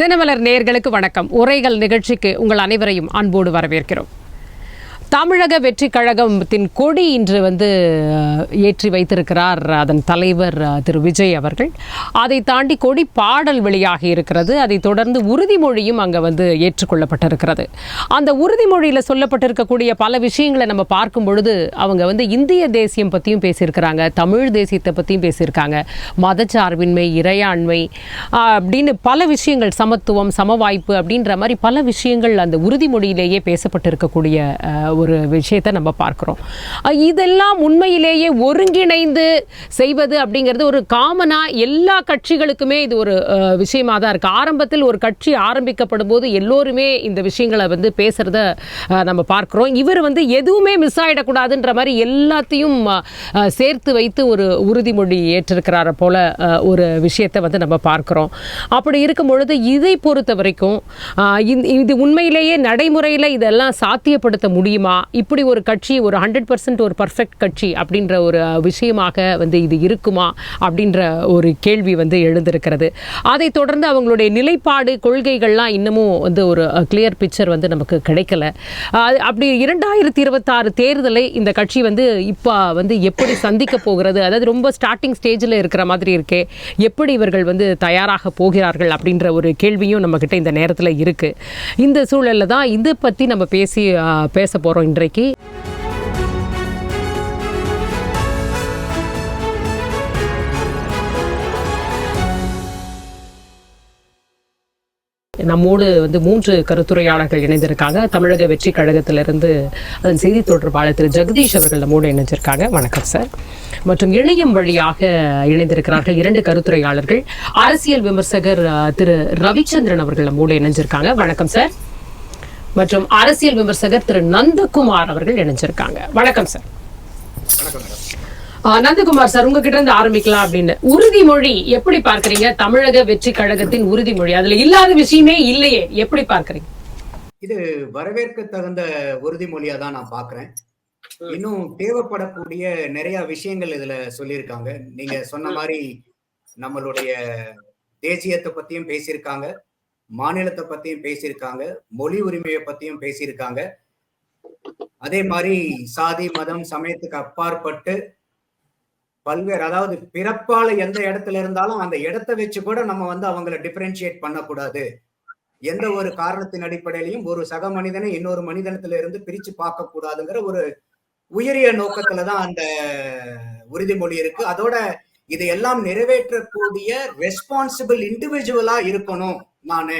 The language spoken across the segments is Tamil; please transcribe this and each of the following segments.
தினமலர் நேயர்களுக்கு வணக்கம். உரைகள் நிகழ்ச்சிக்கு உங்கள் அனைவரையும் அன்போடு வரவேற்கிறோம். தமிழக வெற்றி கழகத்தின் கொடி இன்று ஏற்றி வைத்திருக்கிறார் அதன் தலைவர் திரு விஜய் அவர்கள். அதை தாண்டி கொடி பாடல் வெளியாகி இருக்கிறது. அதை தொடர்ந்து உறுதிமொழியும் அங்கே ஏற்றுக்கொள்ளப்பட்டிருக்கிறது. அந்த உறுதிமொழியில் சொல்லப்பட்டிருக்கக்கூடிய பல விஷயங்களை நம்ம பார்க்கும் பொழுது அவங்க இந்திய தேசியம் பற்றியும் பேசியிருக்கிறாங்க, தமிழ் தேசியத்தை பற்றியும் பேசியிருக்காங்க, மதச்சார்பின்மை, இறையாண்மை அப்படின்னு பல விஷயங்கள், சமத்துவம், சமவாய்ப்பு அப்படின்ற மாதிரி பல விஷயங்கள் அந்த உறுதிமொழியிலேயே பேசப்பட்டிருக்கக்கூடிய ஒரு விஷயத்தை நம்ம பார்க்கிறோம். இதெல்லாம் உண்மையிலேயே ஒருங்கிணைந்து செய்வது அப்படிங்கிறது ஒரு காமனா எல்லா கட்சிகளுக்குமே இது ஒரு விஷயமா தான் இருக்கு. ஆரம்பத்தில் ஒரு கட்சி ஆரம்பிக்கப்படும் போது எல்லோருமே இந்த விஷயங்களை பேசுறத நம்ம பார்க்கிறோம். இவர் எதுவுமே மிஸ் ஆயிடக்கூடாதுன்ற மாதிரி எல்லாத்தையும் சேர்த்து வைத்து ஒரு உறுதிமொழி ஏற்றிருக்கிறார போல ஒரு விஷயத்தை நம்ம பார்க்கிறோம். அப்படி இருக்கும் பொழுது இதை பொறுத்த வரைக்கும் இது உண்மையிலேயே நடைமுறையில் இதெல்லாம் சாத்தியப்படுத்த முடியுமா? இப்படி ஒரு கட்சி ஒரு 100% ஒரு பர்ஃபெக்ட் கட்சி அப்படின்ற ஒரு விஷயமாக இது இருக்குமா அப்படின்ற ஒரு கேள்வி எழுந்திருக்கிறது. அதை தொடர்ந்து அவங்களுடைய நிலைப்பாடு, கொள்கைகள்லாம் இன்னமும் ஒரு கிளியர் பிக்சர் நமக்கு கிடைக்கல. அப்படி 2026 தேர்தலை இந்த கட்சி இப்போ எப்படி சந்திக்க போகிறது, அதாவது ரொம்ப ஸ்டார்டிங் ஸ்டேஜில் இருக்கிற மாதிரி இருக்கே, எப்படி இவர்கள் தயாராக போகிறார்கள் அப்படின்ற ஒரு கேள்வியும் நம்மக்கிட்ட இந்த நேரத்தில் இருக்குது. இந்த சூழலில் தான் இதை பற்றி நம்ம பேச போகிறோம் இன்றைக்கு. நம்மோடு 3 கருத்துரையாளர்கள் இணைந்திருக்காங்க. தமிழக வெற்றி கழகத்திலிருந்து அதன் செய்தி தொடர்பாளர் திரு ஜெகதீஷ் அவர்கள் நம்மோடு இணைஞ்சிருக்காங்க. வணக்கம் சார். மற்றும் இணையம் வழியாக இணைந்திருக்கிறார்கள் 2 கருத்துரையாளர்கள். அரசியல் விமர்சகர் திரு ரவிச்சந்திரன் அவர்கள் நம்மோடு இணைஞ்சிருக்காங்க. வணக்கம் சார். மற்றும் அரசியல் விமர்சகர் திரு நந்தகுமார் அவர்கள் இணைஞ்சிருக்காங்க. வணக்கம் சார். நந்தகுமார் சார், உங்ககிட்ட இருந்து ஆரம்பிக்கலாம். அப்படின்னு உறுதிமொழி எப்படி பார்க்கறீங்க? தமிழக வெற்றி கழகத்தின் உறுதிமொழி, அதுல இல்லாத விஷயமே இல்லையே, எப்படி பார்க்கறீங்க? இது வரவேற்க தகுந்த உறுதிமொழியா தான் நான் பாக்குறேன். இன்னும் தேவைப்படக்கூடிய நிறைய விஷயங்கள் இதுல சொல்லியிருக்காங்க. நீங்க சொன்ன மாதிரி நம்மளுடைய தேசியத்தை பத்தியும் பேசியிருக்காங்க, மாநிலத்தை பத்தியும் பேசியிருக்காங்க, மொழி உரிமையை பத்தியும் பேசியிருக்காங்க. அதே மாதிரி சாதி, மதம், சமயத்துக்கு அப்பாற்பட்டு பல்வேறு, அதாவது பிறப்பால எந்த இடத்துல இருந்தாலும் அந்த இடத்தை வச்சு கூட நம்ம அவங்கள டிஃபரன்ஷியேட் பண்ணக்கூடாது. எந்த ஒரு காரணத்தின் அடிப்படையிலையும் ஒரு சக மனிதனை இன்னொரு மனிதனத்துல இருந்து பிரிச்சு பார்க்க கூடாதுங்கிற ஒரு உயரிய நோக்கத்துலதான் அந்த உறுதிமொழி இருக்கு. அதோட இதையெல்லாம் நிறைவேற்றக்கூடிய ரெஸ்பான்சிபிள் இண்டிவிஜுவலா இருக்கணும் நானு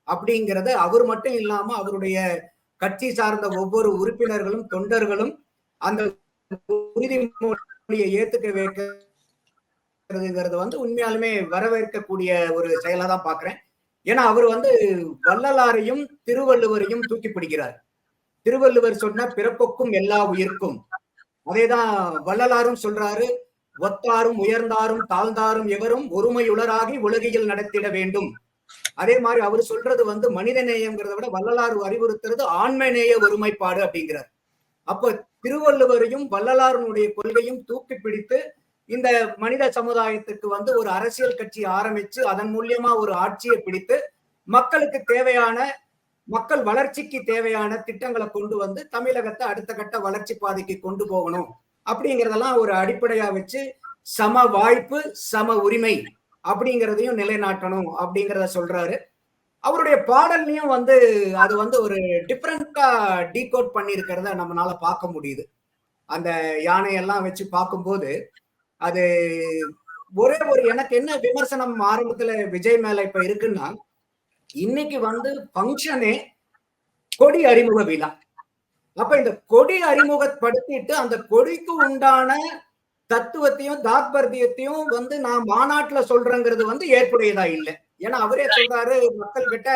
அப்படிங்கறத அவர் மட்டும் இல்லாம அவருடைய கட்சி சார்ந்த ஒவ்வொரு உறுப்பினர்களும் தொண்டர்களும் அந்த உறுதிமொழியை ஏத்துக்க வைக்கிறதுங்கிறது உண்மையாலுமே வரவேற்கக்கூடிய ஒரு செயலா தான் பாக்குறேன். ஏன்னா அவர் வள்ளலாரையும் திருவள்ளுவரையும் தூக்கி பிடிக்கிறார். திருவள்ளுவர் சொன்ன பிறப்புக்கும் எல்லா உயிர்க்கும், அதேதான் வள்ளலாரும் சொல்றாரு, ஒத்தாரும் உயர்ந்தாரும் தாழ்ந்தாரும் எவரும் ஒருமையுளராகி உலகில் நடத்திட வேண்டும். அதே மாதிரி அவர் சொல்றது மனித நேயம்ங்கிறத விட வள்ளலார் அறிவுறுத்துறது ஆண்மநேய ஒருமைப்பாடு அப்படிங்கிறார். அப்ப திருவள்ளுவரையும் வள்ளலாருடைய கொள்கையும் தூக்கி பிடித்து இந்த மனித சமுதாயத்துக்கு ஒரு அரசியல் கட்சி ஆரம்பிச்சு அதன் மூலியமா ஒரு ஆட்சியை பிடித்து மக்களுக்கு தேவையான, மக்கள் வளர்ச்சிக்கு தேவையான திட்டங்களை கொண்டு தமிழகத்தை அடுத்த கட்ட வளர்ச்சி பாதைக்கு கொண்டு போகணும் அப்படிங்கிறதெல்லாம் ஒரு அடிப்படையா வச்சு சம வாய்ப்பு, சம உரிமை அப்படிங்கிறதையும் நிலைநாட்டணும் அப்படிங்கிறத சொல்றாரு. அவருடைய பாடல்லையும் அது ஒரு டிஃப்ரெண்டா டீகோட் பண்ணி இருக்கிறத நம்மளால பார்க்க முடியுது. அந்த யானையெல்லாம் வச்சு பார்க்கும்போது அது ஒரே ஒரு, எனக்கு என்ன விமர்சனம் ஆரம்பத்துல விஜய் மேல இப்ப இருக்குன்னா, இன்னைக்கு ஃபங்க்ஷனே கொடி அறிமுக விழா. அப்ப இந்த கொடி அறிமுகப்படுத்திட்டு அந்த கொடிக்கு உண்டான தத்துவத்தையும் தாத்பர்யத்தையும் நான் மாநாட்டுல சொல்றேங்கிறது ஏற்புடையதா இல்லை. ஏன்னா அவரே சொல்றாரு, மக்கள் கிட்ட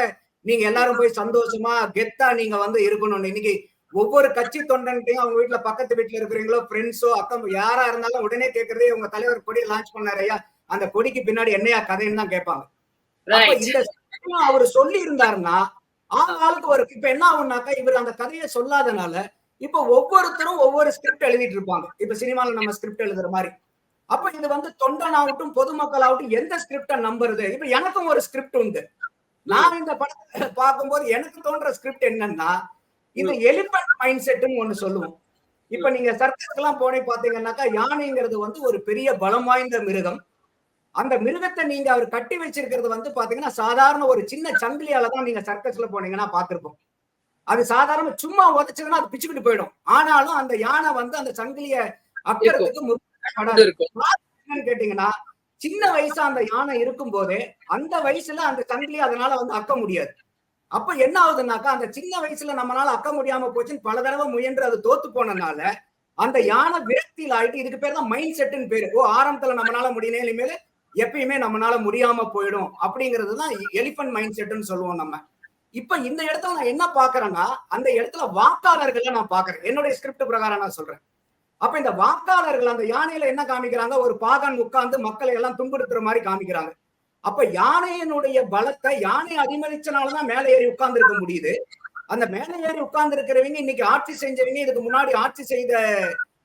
நீங்க எல்லாரும் போய் சந்தோஷமா கெத்தா நீங்க இருக்கணும். இன்னைக்கு ஒவ்வொரு கட்சி தொண்டன்ட்டையும் அவங்க வீட்டுல பக்கத்து வீட்டுல இருக்கிறீங்களோ, ஃப்ரெண்ட்ஸோ, அக்கம் யாரா இருந்தாலும் உடனே கேட்கறதே உங்க தலைவர் கொடி லான்ச் பண்ணாரையா, அந்த கொடிக்கு பின்னாடி என்னையா கதைன்னு தான் கேட்பாங்க. இந்த அவரு சொல்லி இருந்தாருன்னா ஆளுக்கு ஒரு, இப்ப என்ன ஆகும்னாக்கா இவர் அந்த கதையை சொல்லாதனால இப்ப ஒவ்வொருத்தரும் ஒவ்வொரு ஸ்கிரிப்ட் எழுதிட்டு இருப்பாங்க. இப்ப சினிமால நம்ம ஸ்கிரிப்ட் எழுதுற மாதிரி. அப்ப இது தொண்டனாகட்டும் பொதுமக்கள் ஆகட்டும் எந்த ஸ்கிரிப்ட நம்புறது? இப்ப எனக்கும் ஒரு ஸ்கிரிப்ட் உண்டு. நான் இந்த படத்தை பார்க்கும்போது எனக்கு தோன்ற ஸ்கிரிப்ட் என்னன்னா, இந்த எலிபென்ட் மைண்ட் செட்னு ஒண்ணு சொல்லுவோம். இப்ப நீங்க சர்க்கஸ்க்கு எல்லாம் போனே பாத்தீங்கன்னாக்கா, யானைங்கிறது வந்து ஒரு பெரிய பலம் வாய்ந்த மிருகம். அந்த மிருகத்தை நீங்க அவர் கட்டி வச்சிருக்கிறது வந்து பாத்தீங்கன்னா, சாதாரண ஒரு சின்ன சங்கிலியால தான் நீங்க சர்க்கஸ்ல போனீங்கன்னா பாத்திருப்போம். அது சாதாரண சும்மா உதச்சதுன்னா அது பிச்சுக்கிட்டு போயிடும். ஆனாலும் அந்த யானை வந்து அந்த சங்கிலிய அக்கறதுக்கு என்னன்னு கேட்டீங்கன்னா, சின்ன வயசா அந்த யானை இருக்கும் போதே அந்த வயசுல அந்த சங்கிலியை அதனால வந்து அக்க முடியாது. அப்ப என்ன ஆகுதுன்னாக்கா, அந்த சின்ன வயசுல நம்மளால அக்க முடியாம போச்சுன்னு பல தடவை முயன்று அது தோத்து போனனால அந்த யானை விரக்தியில் ஆயிட்டு, இதுக்கு பேர் தான் மைண்ட் செட்னு பேரு. ஆரம்பத்துல நம்மளால முடியல, இனிமேல் எப்பயுமே நம்மளால முடியாம போயிடும் அப்படிங்கிறது தான் எலிபென்ட் மைண்ட் செட்னு சொல்லுவோம் நம்ம. இப்ப இந்த இடத்துல நான் என்ன பாக்குறேன்னா, அந்த இடத்துல வாக்காளர்களை நான் பாக்குறேன். என்னுடைய ஸ்கிரிப்ட் பிரகாரம் நான் சொல்றேன். அப்ப இந்த வாக்காளர்கள் அந்த யானையில என்ன காமிக்கிறாங்க, ஒரு பாகன் உட்கார்ந்து மக்களை எல்லாம் துன்புறுத்துற மாதிரி காமிக்கிறாங்க. அப்ப யானையினுடைய பலத்தை யானை அதிமதிச்சனாலதான் மேலே ஏறி உட்கார்ந்து இருக்க முடியுது. அந்த மேலே ஏறி உட்கார்ந்து இருக்கிறவங்க இன்னைக்கு ஆட்சி செஞ்சவங்க, இதுக்கு முன்னாடி ஆட்சி செய்த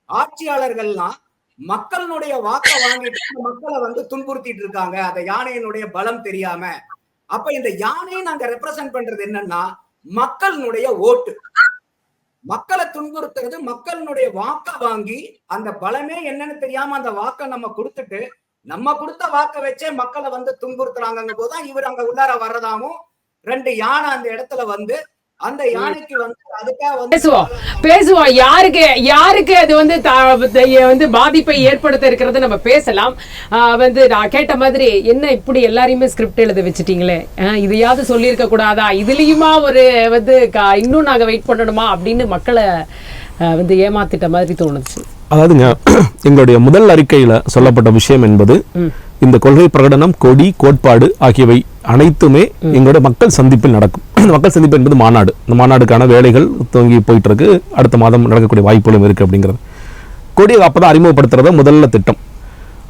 ஆட்சியாளர்கள்லாம் மக்களுடைய வாக்க வாங்கிட்டு மக்களை வந்து துன்புறுத்திட்டு இருக்காங்க, அந்த யானையினுடைய பலம் தெரியாம. அப்ப இந்த யானையை நாங்க ரெப்ரசென்ட் பண்றது என்னன்னா, மக்களுடைய ஓட்டு. மக்களை துன்புறுத்துறது, மக்களுடைய வாக்க வாங்கி அந்த பலமே என்னன்னு தெரியாம அந்த வாக்க நம்ம கொடுத்துட்டு, நம்ம கொடுத்த வாக்க வச்சே மக்களை வந்து துன்புறுத்துறாங்க போதுதான் இவர் அங்க உள்ளார வர்றதாவும் 2 யானை அந்த இடத்துல வந்து அந்த யானைக்கு வந்து அதுக்காக வந்து பேசுவோம் யாருக்கு அது வந்து பாதிப்பை ஏற்படுத்த இருக்கிறது நம்ம பேசலாம். வந்து நான் கேட்ட மாதிரி என்ன இப்படி எல்லாரையுமே ஸ்கிரிப்ட் எழுத வச்சுட்டீங்களே, இதையாவது சொல்லியிருக்க கூடாதா, இதுலயுமா ஒரு வந்து இன்னும் நாங்க வெயிட் பண்ணணுமா அப்படின்னு மக்களை வந்து ஏமாத்திட்ட மாதிரி தோணுச்சு. அதாவதுங்க, எங்களுடைய முதல் அறிக்கையில சொல்லப்பட்ட விஷயம் என்பது இந்த கொள்கை பிரகடனம், கொடி, கோட்பாடு ஆகியவை அனைத்துமே எங்களுடைய மக்கள் சந்திப்பில் நடக்கும். இந்த மக்கள் சந்திப்பு என்பது மாநாடு. இந்த மாநாடுக்கான வேலைகள் துவங்கி போயிட்டு இருக்கு. அடுத்த மாதம் நடக்கக்கூடிய வாய்ப்புகளும் இருக்கு அப்படிங்கிறது. கொடியை அப்பதான் அறிமுகப்படுத்துறத முதல்ல திட்டம்.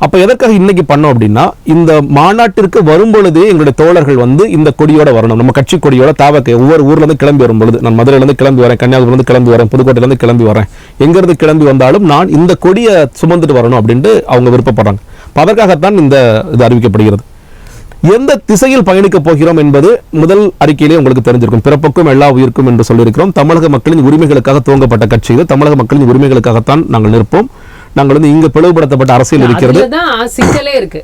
அப்ப எதற்காக இன்னைக்கு பண்ணோம் அப்படின்னா, இந்த மாநாட்டிற்கு வரும்பொழுதே எங்களுடைய தோழர்கள் வந்து இந்த கொடியோட வரணும். நம்ம கட்சி கொடியோட தாவக்க ஒவ்வொரு ஊர்ல இருந்து கிளம்பி வரும் பொழுது, நான் மதுரையில இருந்து கிளம்பி வரேன், கன்னியாகுமரியில இருந்து கிளம்பி வரேன், புதுக்கோட்டையில இருந்து கிளம்பி வரேன், எங்க இருந்து கிளம்பி வந்தாலும் நான் இந்த கொடியை சுமந்துட்டு வரணும் அப்படின்ட்டு அவங்க விருப்பப்படுறாங்க. அதற்காகத்தான் இந்த இது அறிவிக்கப்படுகிறது. எந்த திசையில் பயணிக்க போகிறோம் என்பது முதல் அறிக்கையிலே உங்களுக்கு தெரிஞ்சிருக்கும். பிறப்புக்கும் எல்லா உயிருக்கும் என்று சொல்லியிருக்கிறோம். தமிழக மக்களின் உரிமைகளுக்காக துவங்கப்பட்ட கட்சி இது. தமிழக மக்களின் உரிமைகளுக்காகத்தான் நாங்கள் நிற்போம். நாங்கள் வந்து இங்க பிளவுபடுத்தப்பட்ட அரசியல் இருக்கிறது. சிக்கலே இருக்கு.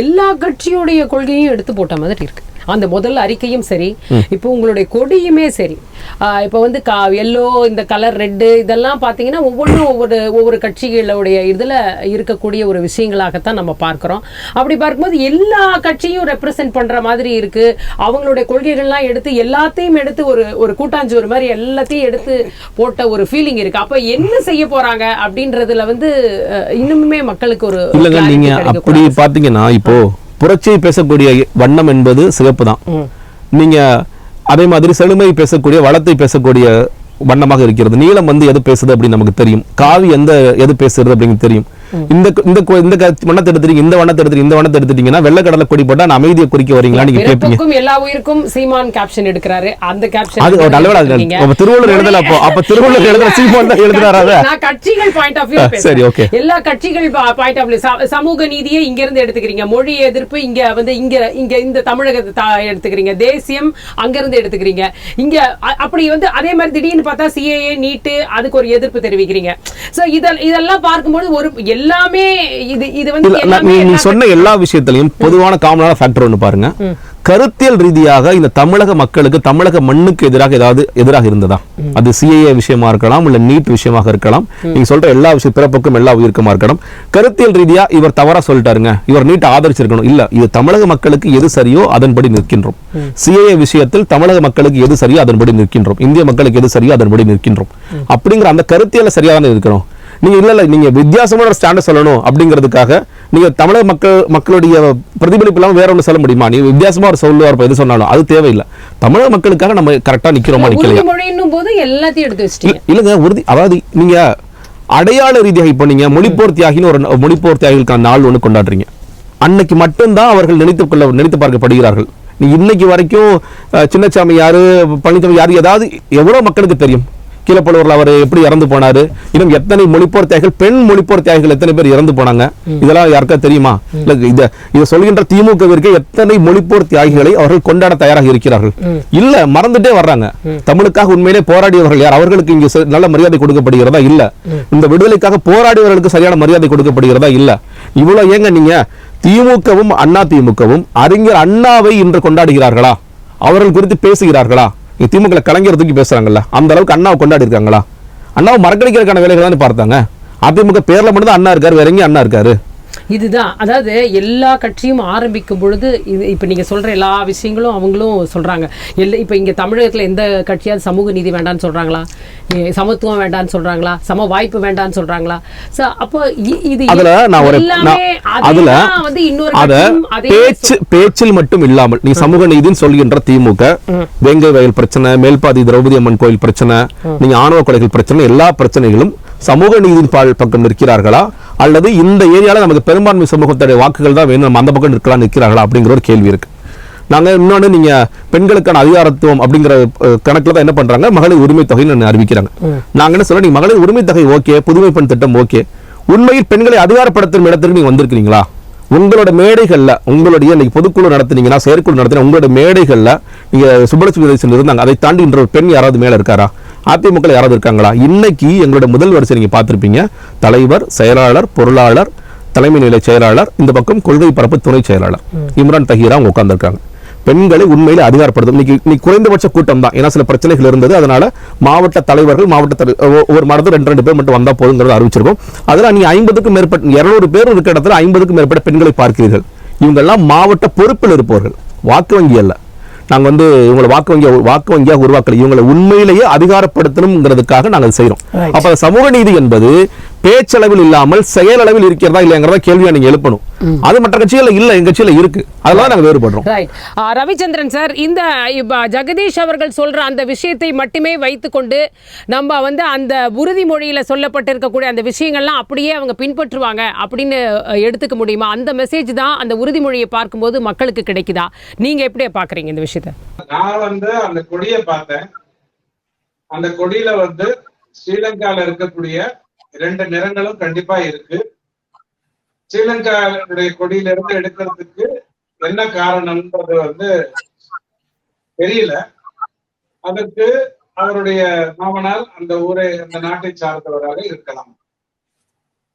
எல்லா கட்சியுடைய கொள்கையும் எடுத்து போட்ட மாதிரி இருக்கு. அந்த முதல் அறிக்கையும் சரி, இப்போ உங்களுடைய கொடியுமே சரி, இப்போ வந்து எல்லோ, இந்த கலர் ரெட்டு, இதெல்லாம் பார்த்தீங்கன்னா ஒவ்வொன்றும் ஒவ்வொரு கட்சிகளுடைய இதில் இருக்கக்கூடிய ஒரு விஷயங்களாகத்தான் நம்ம பார்க்குறோம். அப்படி பார்க்கும்போது எல்லா கட்சியும் ரெப்ரசென்ட் பண்ணுற மாதிரி இருக்கு. அவங்களுடைய கொள்கைகள்லாம் எடுத்து எல்லாத்தையும் எடுத்து ஒரு கூட்டாஞ்சோறு மாதிரி எல்லாத்தையும் எடுத்து போட்ட ஒரு ஃபீலிங் இருக்கு. அப்போ என்ன செய்ய போறாங்க அப்படின்றதுல வந்து இன்னுமே மக்களுக்கு ஒரு இல்லைங்க. நீங்க அப்படி பார்த்தீங்கன்னா, இப்போ புரட்சியை பேசக்கூடிய வண்ணம் என்பது சிவப்பு தான். நீங்க அதே மாதிரி செழுமை பேசக்கூடிய, வளத்தை பேசக்கூடிய வண்ணமாக இருக்கிறது. நீலம் வந்து எது பேசுது அப்படின்னு நமக்கு தெரியும். காவி எது பேசுறது அப்படின்னு தெரியும். இந்த வண்ணத்தை எடுத்துட்டீங்க, இந்த வண்ணத்தை எடுத்துட்டீங்க, இந்த வண்ணத்தை எடுத்துட்டீங்கன்னா வெள்ளக்கடலை கொடி போட்டா நான் அமைதியை குறிக்க வரீங்களா நீங்க கேட்பீங்க. எல்லா உயிருக்கும் சீமான் கேப்ஷன் எடுக்கிறாரு. அந்த கேப்ஷன் அது ஒரு நல்ல திருவள்ளுவர் எழுதல. அப்ப திருவள்ளுவர் எழுதுற சீமான் தான் எழுதுறாரு. நான் கட்சிகள் பாயிண்ட் ஆஃப் வியூ சரி, ஓகே. எல்லா கட்சிகள் பாயிண்ட் ஆஃப் வியூ, சமூக நீதியை இங்க இருந்து எடுத்துக்கிறீங்க, மொழி எதிர்ப்பு இங்க வந்து இங்க இந்த தமிழகத்தை எடுத்துக்கிறீங்க, தேசியம் அங்க இருந்து எடுத்துக்கிறீங்க, இங்க அப்படி வந்து அதே மாதிரி திடீர்னு பார்த்தா சிஏஏ, நீட், அதுக்கு ஒரு எதிர்ப்பு தெரிவிக்கிறீங்க. சோ இதெல்லாம் பார்க்கும்போது ஒரு எல்லாமே இது வந்து நீ சொன்ன எல்லா விஷயத்திலையும் பொதுவான காமனான ஃபேக்டர் ஒன்று பாருங்க. கருத்தியல் ரீதியாக இந்த தமிழக மக்களுக்கு, தமிழக மண்ணுக்கு எதிராக இருந்ததா? அது சிஏஏ விஷயமா இருக்கலாம், இல்ல நீட் விஷயமாக இருக்கலாம், நீங்க சொல்ற எல்லா விஷயம் பிறப்புக்கும் எல்லா உயிருக்குமா இருக்கலாம். கருத்தியல் ரீதியா இவர் தவறா சொல்லிட்டாருங்க, இவர் நீட் ஆதரிச்சிருக்கணும், இல்ல இது தமிழக மக்களுக்கு எது சரியோ அதன்படி நிற்கின்றோம். சிஏஏ விஷயத்தில் தமிழக மக்களுக்கு எது சரியோ அதன்படி நிற்கின்றோம், இந்திய மக்களுக்கு எது சரியோ அதன்படி நிற்கின்றோம். அப்படிங்கிற அந்த கருத்தியல சரியாக இருக்கிறோம். நீங்க இல்ல நீங்க வித்தியாசமான ஸ்டாண்ட் சொல்லணும் அப்படிங்கிறதுக்காக நீங்க தமிழக மக்களுடைய பிரதிபலிப்பு இல்லாம வேற ஒண்ணு சொல்ல முடியுமா? நீங்க வித்தியாசமா ஒரு சொல்லுவார் எது சொன்னாலும் அது தேவையில்லை. தமிழக மக்களுக்காக நம்ம கரெக்டா நிக்கிறோமா நிக்கலையா? இல்லங்க உறுதி. அதாவது நீங்க அடையாள ரீதியாக இப்ப நீங்க மொழிப்போர் தியாகின்னு ஒரு மொழிப்போர் தியாகிகளுக்கான நாள் ஒண்ணு கொண்டாடுறீங்க. அன்னைக்கு மட்டும்தான் அவர்கள் நினைத்து பார்க்கப்படுகிறார்கள். நீ இன்னைக்கு வரைக்கும் சின்னசாமி யாரு, பழனிசாமி யாரு, ஏதாவது எவ்வளவு மக்களுக்கு தெரியும்? கீழப்பழுவூர்ல அவர் எப்படி இறந்து போனாரு, இன்னும் எத்தனை மொழிப்போர் தியாகிகள், பெண் மொழிப்போர் தியாகிகள் எத்தனை பேர் இறந்து போனாங்க, இதெல்லாம் யாருக்கா தெரியுமா? இதை சொல்கின்ற திமுகவிற்கு எத்தனை மொழிப்போர் தியாகிகளை அவர்கள் கொண்டாட தயாராக இருக்கிறார்கள்? இல்ல, மறந்துட்டே வர்றாங்க. தமிழுக்காக உண்மையிலே போராடியவர்கள் யார்? அவர்களுக்கு இங்கு நல்ல மரியாதை கொடுக்கப்படுகிறதா? இல்ல. இந்த விடுதலைக்காக போராடியவர்களுக்கு சரியான மரியாதை கொடுக்கப்படுகிறதா? இல்ல. இவ்வளவு ஏங்க நீங்க திமுகவும் அண்ணா திமுகவும் அறிஞர் அண்ணாவை இன்று கொண்டாடுகிறார்களா? அவர்கள் குறித்து பேசுகிறார்களா? திமுக கலைஞர் தூக்கி பேசுறாங்கல்ல, அந்த அளவுக்கு அண்ணாவை கொண்டாடி இருக்காங்களா? அண்ணாவை மறக்கடிக்கிறதுக்கான வேலைகள் தான் பார்த்தாங்க. அதிமுக பேர்ல மட்டும் தான் அண்ணா இருக்காரு, வேற எங்கேயும் அண்ணா இருக்காரு? இதுதான், அதாவது எல்லா கட்சியும் ஆரம்பிக்கும் பொழுது இது இப்போ நீங்கள் சொல்கிற எல்லா விஷயங்களும் அவங்களும் சொல்கிறாங்க. இப்போ இங்கே தமிழகத்தில் எந்த கட்சியாவது சமூக நீதி வேண்டான்னு சொல்கிறாங்களா? சமத்துவம் வேண்டான்னு சொல்கிறாங்களா? சம வாய்ப்பு வேண்டான்னு சொல்கிறாங்களா? ஸோ அப்போ இது வந்து இன்னொரு பேச்சில் மட்டும் இல்லாமல் நீ சமூக நீதின்னு சொல்கின்ற திமுக வேங்கை வயல் பிரச்சனை, மேல்பாதி திரௌபதி அம்மன் கோயில் பிரச்சனை, நீங்க ஆணவ கொலைகள் பிரச்சனை, எல்லா பிரச்சனைகளும் சமூக நீதியின் பக்கம் நிற்கிறார்களா, அல்லது இந்த ஏரியால நமக்கு பெரும்பான்மை சமூகத்துடைய வாக்குகள் தான் வேணும், நம்ம அந்த பக்கம் நிற்கலாம் நிற்கிறார்களா அப்படிங்கிற ஒரு கேள்வி இருக்கு. நாங்க இன்னொன்று, நீங்க பெண்களுக்கான அதிகாரத்துவம் அப்படிங்கிற கணக்குல தான் என்ன பண்றாங்க, மகளிர் உரிமை தொகைன்னு அறிவிக்கிறாங்க. நாங்க என்ன சொல்ல, நீங்க மகளிர் உரிமை தொகை ஓகே, புதுமை பெண் திட்டம் ஓகே, உண்மையில் பெண்களை அதிகாரப்படுத்தும் இடத்திற்கு நீங்க வந்திருக்கீங்களா? உங்களோட மேடைகள்ல, உங்களுடைய இன்னைக்கு பொதுக்குழு நடத்துனீங்கன்னா, செயற்குழு நடத்தின உங்களோட மேடைகள்ல நீங்க சுப்பலட்சுமி இருந்தாங்க, அதை தாண்டி இன்ற ஒரு பெண் யாராவது மேல இருக்காரா? அதிமுக யாராவது இருக்காங்களா? இன்னைக்கு எங்களோட முதல் வரிசை நீங்க பார்த்திருப்பீங்க, தலைவர், செயலாளர், பொருளாளர், தலைமை நிலை செயலாளர், இந்த பக்கம் கொள்கை பரப்பு துணை செயலாளர் இம்ரான் தஹீரா அவங்க உட்கார்ந்து இருக்காங்க. பெண்களை உண்மையிலே அதிகாரப்படுத்தும் இன்னைக்கு குறைந்தபட்ச கூட்டம் தான், ஏன்னா சில பிரச்சனைகள் இருந்தது, அதனால மாவட்ட தலைவர்கள், ஒவ்வொரு மாவட்டத்தில் 2 பேர் மட்டும் வந்தா போதுங்கிறத அறிவிச்சிருக்கோம். அதுல நீங்க 50க்கும் மேற்பட்ட 200 பேர் இருக்கிற இடத்துல 50க்கும் மேற்பட்ட பெண்களை பார்க்கிறீர்கள். இவங்க எல்லாம் மாவட்ட பொறுப்பில் இருப்பவர்கள், வாக்கு வங்கி அல்ல. நாங்க வந்து இவங்களை வாக்கு வங்கியாக உருவாக்கல, இவங்களை உண்மையிலேயே அதிகாரப்படுத்தணுங்கிறதுக்காக நாங்கள் செய்யறோம். அப்ப சமூக நீதி என்பது பேச்சளவில் இல்லாமல் செயலளவில் இருக்கிறதா இல்லைங்கிறத கேள்வியா நீங்க எழுப்பணும். அது மற்ற கட்சிகள் இல்ல, எங்க கட்சியில இருக்கு, அதெல்லாம் நாங்க வேறுபடுறோம். ரவிச்சந்திரன் சார், இந்த ஜெகதீஷ் அவர்கள் சொல்ற அந்த விஷயத்தை மட்டுமே வைத்துக்கொண்டு நம்ம வந்து அந்த உறுதிமொழியில சொல்லப்பட்டிருக்கக்கூடிய அந்த விஷயங்கள்லாம் அப்படியே அவங்க பின்பற்றுவாங்க அப்படின்னு எடுத்துக்க முடியுமா? அந்த மெசேஜ் தான் அந்த உறுதிமொழியை பார்க்கும்போது மக்களுக்கு கிடைக்குதா? நீங்க எப்படி பாக்குறீங்க இந்த விஷயத்தை? நான் வந்து அந்த கொடியை பார்த்தேன். அந்த கொடியில வந்து ஸ்ரீலங்கால இருக்கக்கூடிய 2 நிறங்களும் கண்டிப்பா இருக்கு. ஸ்ரீலங்காவுடைய கொடியில இருந்து எடுக்கிறதுக்கு என்ன காரணம்ன்றது வந்து தெரியல. அதற்கு அவருடைய மாமனார் அந்த நாட்டை சார்ந்தவராக இருக்கலாம்.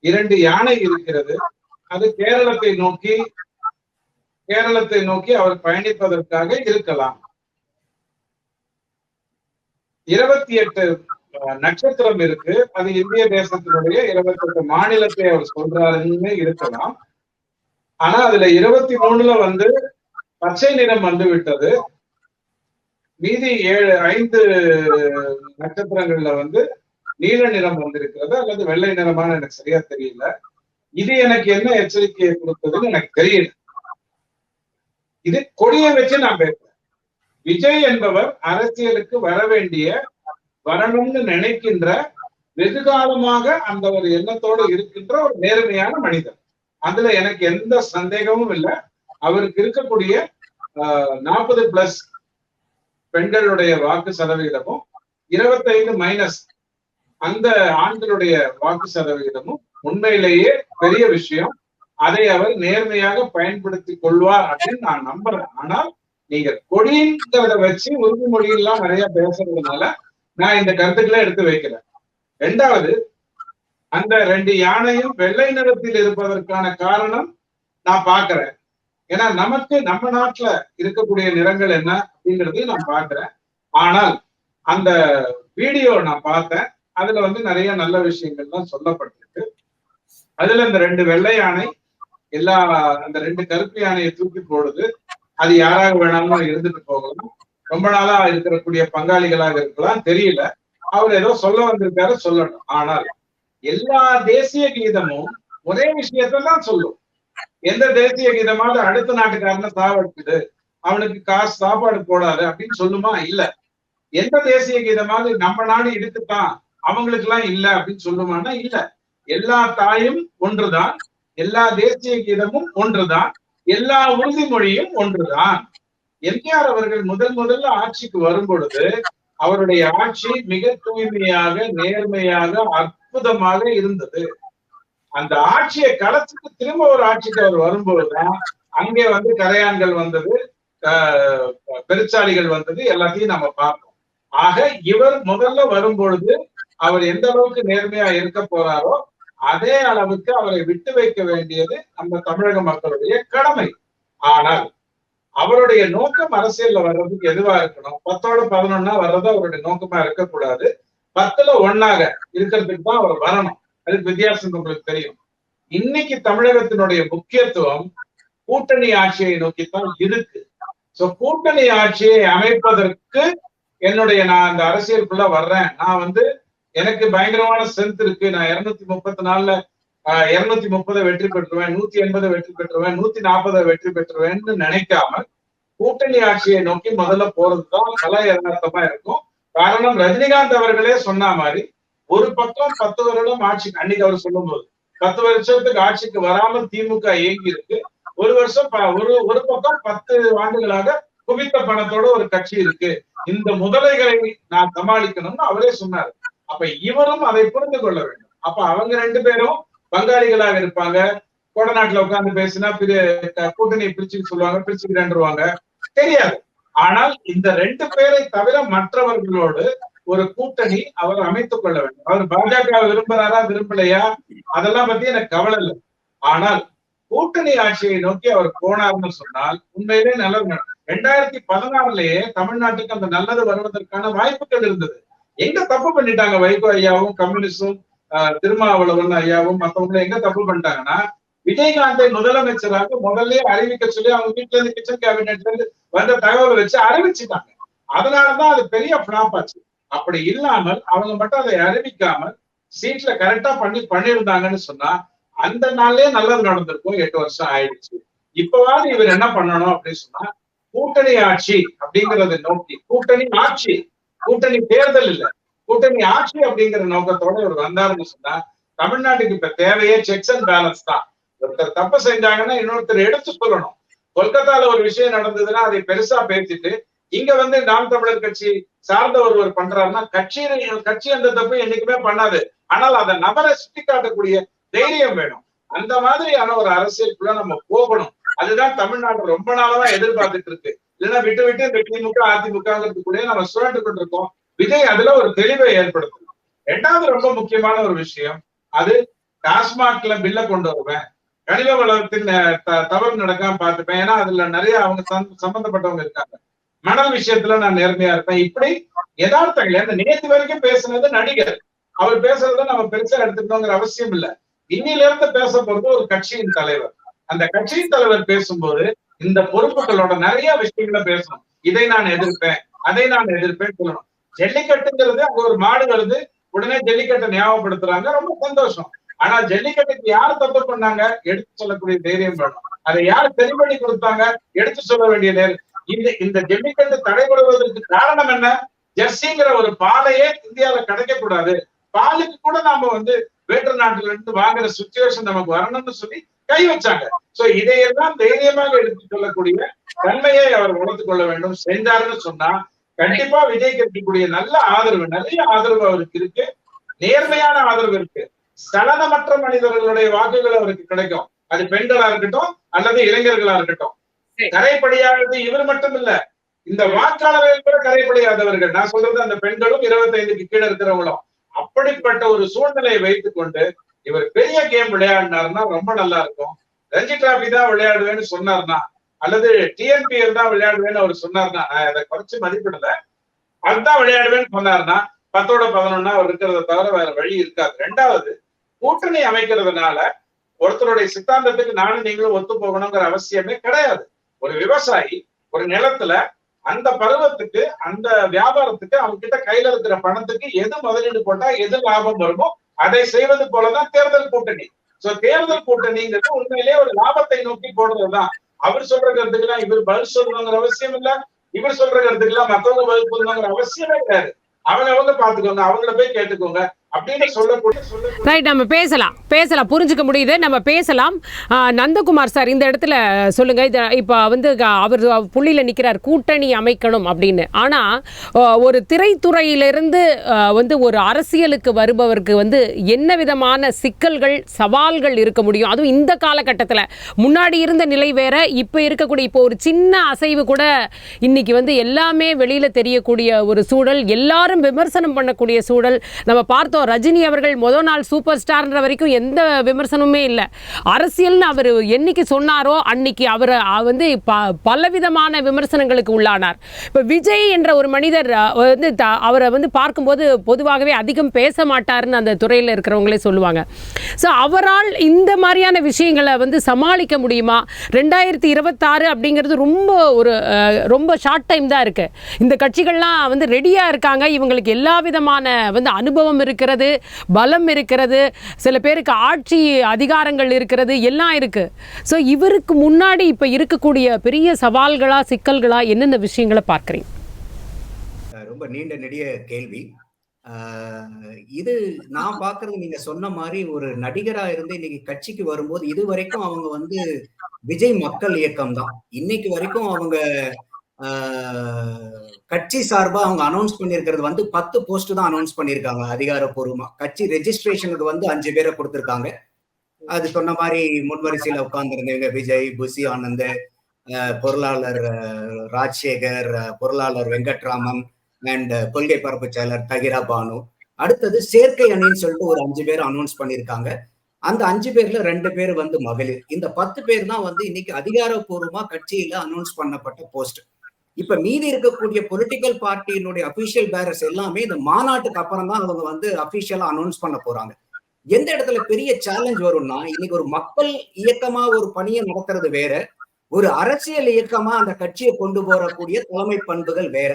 2 யானை இருக்கிறது, அது கேரளத்தை நோக்கி அவர் பயணிப்பதற்காக இருக்கலாம். 28 நட்சத்திரம் இருக்கு, அது இந்திய தேசத்தினுடைய 28 மாநிலத்தை அவர் சொல்றாருன்னு இருக்கலாம். ஆனா அதுல 23ல வந்து பச்சை நிறம் வந்து விட்டது. மீதி 5 நட்சத்திரங்கள்ல வந்து நீல நிறம் வந்திருக்கிறது, அல்லது வெள்ளை நிறமான எனக்கு சரியா தெரியல. இது எனக்கு என்ன எச்சரிக்கையை கொடுத்ததுன்னு எனக்கு தெரியல. இது கொடியை வச்சு நான் பேசுறேன். விஜய் என்பவர் அரசியலுக்கு வரணும்னு நினைக்கின்ற, வெகுகாலமாக அந்த ஒரு எண்ணத்தோடு இருக்கின்ற ஒரு நேர்மையான மனிதர். அதுல எனக்கு எந்த சந்தேகமும் இல்லை. அவருக்கு இருக்கக்கூடிய 40+ பெண்களுடைய வாக்கு சதவிகிதமும் 25- அந்த ஆண்களுடைய வாக்கு சதவிகிதமும் உண்மையிலேயே பெரிய விஷயம். அதை அவர் நேர்மையாக பயன்படுத்தி கொள்வார் அப்படின்னு நான் நம்புறேன். ஆனால் நீங்க கொடிங்கிறத வச்சு உறுதிமொழியெல்லாம் நிறைய பேசுறதுனால நான் இந்த கருத்துக்களை எடுத்து வைக்கிறேன். 2வது, அந்த 2 யானையும் வெள்ளை நிறத்தில் இருப்பதற்கான காரணம் நான் பாக்குறேன். ஏன்னா நமக்கு நம்ம நாட்டுல இருக்கக்கூடிய நிறங்கள் என்ன அப்படிங்கிறதையும் நான் பாக்குறேன். ஆனால் அந்த வீடியோ நான் பார்த்தேன், அதுல வந்து நிறைய நல்ல விஷயங்கள் தான் சொல்லப்பட்டிருக்கு. அதுல இந்த 2 வெள்ளை யானை அந்த 2 கருப்பு யானையை தூக்கி போடுது. அது யாராக வேணாலும் இருந்துட்டு போகலாம், ரொம்ப நாளா இருக்கக்கூடிய பங்காளிகளாக இருக்கலாம், தெரியல. அவர் ஏதோ சொல்ல வந்திருக்காரு, சொல்லணும். ஆனால் எல்லா தேசிய கீதமும் ஒரே விஷயத்தான் சொல்லும். எந்த தேசிய கீதமாவது அடுத்த நாட்டுக்காரன சாவடிக்குது, அவனுக்கு காசு சாப்பாடு போடாது அப்படின்னு சொல்லுமா? இல்ல. எந்த தேசிய கீதமாவது நம்ம நாடு இருக்குத்தான், அவங்களுக்கு எல்லாம் இல்ல அப்படின்னு சொல்லுமானா? இல்ல. எல்லா தாயும் ஒன்றுதான், எல்லா தேசிய கீதமும் ஒன்றுதான், எல்லா உறுதிமொழியும் ஒன்றுதான். எம்ஜிஆர் அவர்கள் முதல்ல ஆட்சிக்கு வரும் பொழுது அவருடைய ஆட்சி மிக தூய்மையாக, நேர்மையாக, அற்புதமாக இருந்தது. அந்த ஆட்சியை கலைச்சிட்டு திரும்ப ஒரு ஆட்சிக்கு அவர் வரும்போதுதான் அங்கே வந்து கரையான்கள் வந்தது, பெருச்சாளிகள் வந்தது, எல்லாத்தையும் நம்ம பார்ப்போம். ஆக இவர் முதல்ல வரும்பொழுது அவர் எந்த அளவுக்கு நேர்மையா இருக்க போறாரோ அதே அளவுக்கு அவரை விட்டு வைக்க வேண்டியது நம்ம தமிழக மக்களுடைய கடமை. ஆனால் அவருடைய நோக்கம் அரசியல்ல வர்றதுக்கு எதுவா இருக்கணும், 10-11 வர்றது அவருடைய நோக்கமா இருக்கக்கூடாது. 10-1 இருக்கிறதுக்கு தான் அவர் வரணும். அதுக்கு வித்தியாசம் உங்களுக்கு தெரியும். இன்னைக்கு தமிழகத்தினுடைய முக்கியத்துவம் கூட்டணி ஆட்சியை நோக்கித்தான் இருக்கு. சோ கூட்டணி ஆட்சியை அமைப்பதற்கு நான் அந்த அரசியலுக்குள்ள வர்றேன். நான் வந்து எனக்கு பயங்கரமான ஸ்ட்ரென்த் இருக்கு. நான் 234ல 230 வெற்றி பெற்றுவேன், 180 வெற்றி பெற்றுவேன், 140 வெற்றி பெற்றுவேன்னு நினைக்காம கூட்டணி ஆட்சியை நோக்கி முதல்ல போறதுதான் கல யதார்த்தமா இருக்கும். காரணம், ரஜினிகாந்த் அவர்களே சொன்ன மாதிரி ஒரு பக்கம் 10 வருடம் ஆட்சிக்கு, அன்னைக்கு அவர் சொல்லும் போது 10 வருஷத்துக்கு ஆட்சிக்கு வராமல் திமுக இயங்கி இருக்கு. ஒரு பக்கம் 10 ஆண்டுகளாக குவித்த பணத்தோட ஒரு கட்சி இருக்கு. இந்த முதலைகளை நான் சமாளிக்கணும்னு அவரே சொன்னார். அப்ப இவரும் அதை புரிந்து கொள்ள வேண்டும். அப்ப அவங்க 2 பேரும் பங்காளிகளாக இருப்பாங்க. கொடநாட்டுல உட்கார்ந்து பேசினா கூட்டணியை பிரிச்சுன்னு சொல்லுவாங்க, பிரிச்சுக்கிட்டுருவாங்க, தெரியாது. ஆனால் இந்த 2 பேரை தவிர மற்றவர்களோடு ஒரு கூட்டணி அவர் அமைத்துக் கொள்ள வேண்டும். அவர் பாஜக விரும்புறாரா விரும்பலையா அதெல்லாம் பத்தி எனக்கு கவலை இல்லை. ஆனால் கூட்டணி ஆட்சியை நோக்கி அவர் போனார்னு சொன்னால் உண்மையிலே நல்லது. 2016லயே தமிழ்நாட்டுக்கு அந்த நல்லது வருவதற்கான வாய்ப்புகள் இருந்தது. எங்க தப்பு பண்ணிட்டாங்க வைகோ ஐயாவும் கம்யூனிஸ்டும் திருமாவளவன் ஐயாவும் மற்றவங்களும் எங்க தப்பு பண்ணிட்டாங்கன்னா, விஜயகாந்தை முதலமைச்சராக முதல்ல அறிவிக்க சொல்லி அவங்க வீட்டுல இருந்து கிச்சன் கேபினெட்ல இருந்து வந்த தகவலை வச்சு அறிவிச்சுட்டாங்க. அதனாலதான் அது பெரிய பிளாப் ஆச்சு. அப்படி இல்லாமல் அவங்க மட்டும் அதை அறிவிக்காமல் சீட்ல கரெக்டா பண்ணிருந்தாங்கன்னு சொன்னா அந்த நாள்லயே நல்லது நடந்திருக்கும். 8 வருஷம் ஆயிடுச்சு. இப்பவாது இவர் என்ன பண்ணணும் அப்படின்னு சொன்னா, கூட்டணி ஆட்சி அப்படிங்கறத நோக்கி, கூட்டணி ஆட்சி, கூட்டணி தேர்தல் இல்ல, கூட்டணி ஆட்சி அப்படிங்கிற நோக்கத்தோட இவர் வந்தாருன்னு சொன்னா தமிழ்நாட்டுக்கு இப்ப தேவையே செக்ஸ் அண்ட் பேலன்ஸ் தான். ஒருத்தர் தப்பு செஞ்சாங்கன்னா இன்னொருத்தர் எடுத்து சொல்லணும். கொல்கத்தால ஒரு விஷயம் நடந்ததுன்னா அதை பெருசா பேசிட்டு இங்க வந்து நாம் தமிழர் கட்சி சார்ந்த ஒருவர் பண்றாருன்னா கட்சி அந்த தப்பு என்னைக்குமே பண்ணாது. ஆனால் அந்த நபரை சுட்டி காட்டக்கூடிய தைரியம் வேணும். அந்த மாதிரியான ஒரு அரசியலுக்குள்ள நம்ம போகணும். அதுதான் தமிழ்நாடு ரொம்ப நாளா எதிர்பார்த்துட்டு இருக்கு. இல்லைன்னா விட்டு விட்டு இந்த திமுக அதிமுகங்கிறதுக்குள்ளே நம்ம சுழட்டு கொண்டிருக்கோம். விஜய் அதுல ஒரு தெளிவை ஏற்படுத்தணும். 2வது ரொம்ப முக்கியமான ஒரு விஷயம், அது டாஸ்மாக்ல பில்ல கொண்டு வருவேன், கனிம வளத்தின் தவறு நடக்காம பார்த்துப்பேன், ஏன்னா அதுல நிறைய அவங்க சம்பந்தப்பட்டவங்க இருக்காங்க, மணல் விஷயத்துல நான் நேர்மையா இருப்பேன். இப்படி யதார்த்தங்கள். அந்த நேற்று வரைக்கும் பேசுனது நடிகர், அவர் பேசுறத நம்ம பெருசா எடுத்துக்கணுங்கிற அவசியம் இல்லை. இன்னில இருந்து பேச போறது ஒரு கட்சியின் தலைவர். அந்த கட்சியின் தலைவர் பேசும்போது இந்த பொறுப்புகளோட நிறைய விஷயங்களை பேசணும். இதை நான் எதிர்ப்பேன், அதை நான் எதிர்ப்பேன் சொல்லணும். ஜல்லிக்கட்டுங்கிறது அங்க ஒரு மாடு வருது, உடனே ஜல்லிக்கட்டை ஞாபகப்படுத்துறாங்க, ரொம்ப சந்தோஷம். ஆனா ஜல்லிக்கட்டுக்கு யார் தப்பு பண்ணாங்க எடுத்து சொல்லக்கூடிய தைரியம் வேணும். அதை யார் சரி பண்ணி கொடுத்தாங்க எடுத்து சொல்ல வேண்டிய நேரம். இந்த ஜல்லிக்கட்டு தடைபடுவதற்கு காரணம் என்ன? ஜெர்சிங்கிற ஒரு பாலையே இந்தியாவில கிடைக்கக்கூடாது, பாலுக்கு கூட நாம வந்து வேற்று நாட்டுல இருந்து வாங்குற சுச்சுவேஷன் நமக்கு வரணும்னு சொல்லி கை வச்சாங்க. சோ இதையெல்லாம் தைரியமாக எடுத்துக் கொள்ளக்கூடிய தன்மையை அவர் வளர்த்துக் கொள்ள வேண்டும். செஞ்சாருன்னு சொன்னா கண்டிப்பா விஜய்க்கு இருக்கக்கூடிய நல்ல ஆதரவு, நிறைய ஆதரவு அவருக்கு இருக்கு, நேர்மையான ஆதரவு இருக்கு. சலனமற்ற மனிதர்களுடைய வாக்குகள் அவருக்கு கிடைக்கும். அது பெண்களா இருக்கட்டும் அல்லது இளைஞர்களா இருக்கட்டும். கரைப்படியானது இவர் மட்டும் இல்ல, இந்த வாக்காளர்கள் கூட கரைப்படியாதவர்கள். நான் சொல்றது அந்த பெண்களும் 25க்கு கீழே இருக்கிறவங்களும். அப்படிப்பட்ட ஒரு சூழ்நிலையை வைத்துக் கொண்டு இவர் பெரிய கேம் விளையாடினாருன்னா ரொம்ப நல்லா இருக்கும். ரஞ்சி டிராபி தான் விளையாடுவேன்னு சொன்னார்னா, அல்லது டிஎன்பிஎல் தான் விளையாடுவேன்னு அவர் சொன்னார்னா, நான் அதை குறைச்சு மதிப்பிடல, அதுதான் விளையாடுவேன்னு சொன்னார்னா 10-11 அவர் இருக்கிறத தவிர வேற வழி இருக்காது. 2வது, கூட்டணி அமைக்கிறதுனால ஒருத்தருடைய சித்தாந்தத்துக்கு நானும் நீங்களும் ஒத்து போகணுங்கிற அவசியமே கிடையாது. ஒரு விவசாயி ஒரு நிலத்துல அந்த பருவத்துக்கு அந்த வியாபாரத்துக்கு அவங்க கிட்ட கையில இருக்கிற பணத்துக்கு எது முதலீடு போட்டா எது லாபம் வருமோ அதை செய்வது போலதான் தேர்தல் கூட்டணி. சோ தேர்தல் கூட்டணிங்கிறது உண்மையிலேயே ஒரு லாபத்தை நோக்கி போடுறதுதான். அவர் சொல்ற கருத்துக்கெல்லாம் இவர் பதில் சொல்லணுங்கிற அவசியம் இல்ல, இவர் சொல்ற கருத்துக்கெல்லாம் மத்தவங்க பதில் சொல்லணுங்கிற அவசியமே கிடையாது. அவங்க பாத்துக்கோங்க, அவங்கள போய் கேட்டுக்கோங்க. அப்படின்னு சொல்லக்கூடிய ரைட், நம்ம பேசலாம் புரிஞ்சுக்க முடியுது, நம்ம பேசலாம். நந்தகுமார் சார், இந்த இடத்துல சொல்லுங்க. இப்போ வந்து அவர் புள்ளியில் நிற்கிறார், கூட்டணி அமைக்கணும் அப்படின்னு. ஆனால் ஒரு திரைத்துறையிலிருந்து வந்து ஒரு அரசியலுக்கு வருபவருக்கு வந்து என்ன விதமான சிக்கல்கள், சவால்கள் இருக்க முடியும்? அதுவும் இந்த காலகட்டத்தில் முன்னாடி இருந்த நிலை வேற, இப்போ இருக்கக்கூடிய இப்போ ஒரு சின்ன அசைவு கூட இன்னைக்கு வந்து எல்லாமே வெளியில் தெரியக்கூடிய ஒரு சூழல், எல்லாரும் விமர்சனம் பண்ணக்கூடிய சூழல் நம்ம பார்த்தோம். ரஜினி அவர்கள் முதல் நாள் சூப்பர் ஸ்டார்ன்ற வரைக்கும் எந்த விமர்சனமுமே இல்லை. அரசியல்னு அவர் என்னைக்கு சொன்னாரோ அன்னைக்கு அவர் வந்து பலவிதமான விமர்சனங்களுக்கு உள்ளானார். இப்போ விஜய் என்ற ஒரு மனிதர் வந்து அவரை வந்து பார்க்கும்போது பொதுவாகவே அதிகம் பேச மாட்டார்னு அந்த துறையில் இருக்கிறவங்களே சொல்லுவாங்க. ஸோ அவரால் இந்த மாதிரியான விஷயங்களை வந்து சமாளிக்க முடியுமா? 2026 அப்படிங்கிறது ரொம்ப ஷார்ட் டைம் தான் இருக்கு. இந்த கட்சிகள்லாம் வந்து ரெடியாக இருக்காங்க, இவங்களுக்கு எல்லா விதமான வந்து அனுபவம் இருக்கிறது, பலம் இருக்கிறது, சில பேருக்கு ஆட்சி அதிகாரங்கள் இருக்கிறது, எல்லாம் இருக்கு. ஸோ இவருக்கு முன்னாடி இப்ப இருக்கக்கூடிய பெரிய சவால்களா, சிக்கல்களா, என்னென்ன விஷயங்களை பார்க்குறீங்க? ரொம்ப நீண்ட நெடிய கேள்வி. இது நான் பாக்குறது, நீங்க சொன்ன மாதிரி ஒரு நடிகரா இருந்து இன்னைக்கு கட்சிக்கு வரும்போது இது வரைக்கும் அவங்க வந்து விஜய் மக்கள் இயக்கம் தான். இன்னைக்கு வரைக்கும் அவங்க கட்சி சார்பா அவங்க அனௌன்ஸ் பண்ணிருக்கிறது வந்து 10 போஸ்ட் தான் அனௌன்ஸ் பண்ணிருக்காங்க அதிகாரப்பூர்வமா. கட்சி ரெஜிஸ்ட்ரேஷனுக்கு வந்து 5 பேரை கொடுத்திருக்காங்க. அது சொன்ன மாதிரி முன்வரிசையில உட்கார்ந்து இருந்தவங்க விஜய், புசி ஆனந்த், பொருளாளர் ராஜசேகர், பொருளாளர் வெங்கட்ராமன் அண்ட் கொள்கை பரப்பு செயலர் தகிரா பானு. அடுத்தது சேர்க்கை அணின்னு சொல்லிட்டு ஒரு 5 பேர் அனௌன்ஸ் பண்ணிருக்காங்க. அந்த 5 பேர்ல 2 பேர் வந்து மகளிர். இந்த 10 பேர் தான் வந்து இன்னைக்கு அதிகாரப்பூர்வமா கட்சியில அனௌன்ஸ் பண்ணப்பட்ட போஸ்ட். இப்ப மீதி இருக்கக்கூடிய பொலிட்டிக்கல் பார்ட்டியினுடைய அபிஷியல் பேரர்ஸ் எல்லாமே இந்த மாநாட்டுக்கு அப்புறம் தான் அவங்க வந்து அபிஷியலா அனௌன்ஸ் பண்ண போறாங்க. எந்த இடத்துல பெரிய சேலஞ்ச் வரும்னா, இன்னைக்கு ஒரு மக்கள் இயக்கமா ஒரு பணியை நடத்துறது வேற, ஒரு அரசியல் இயக்கமா அந்த கட்சியை கொண்டு போறக்கூடிய தலைமை பண்புகள் வேற.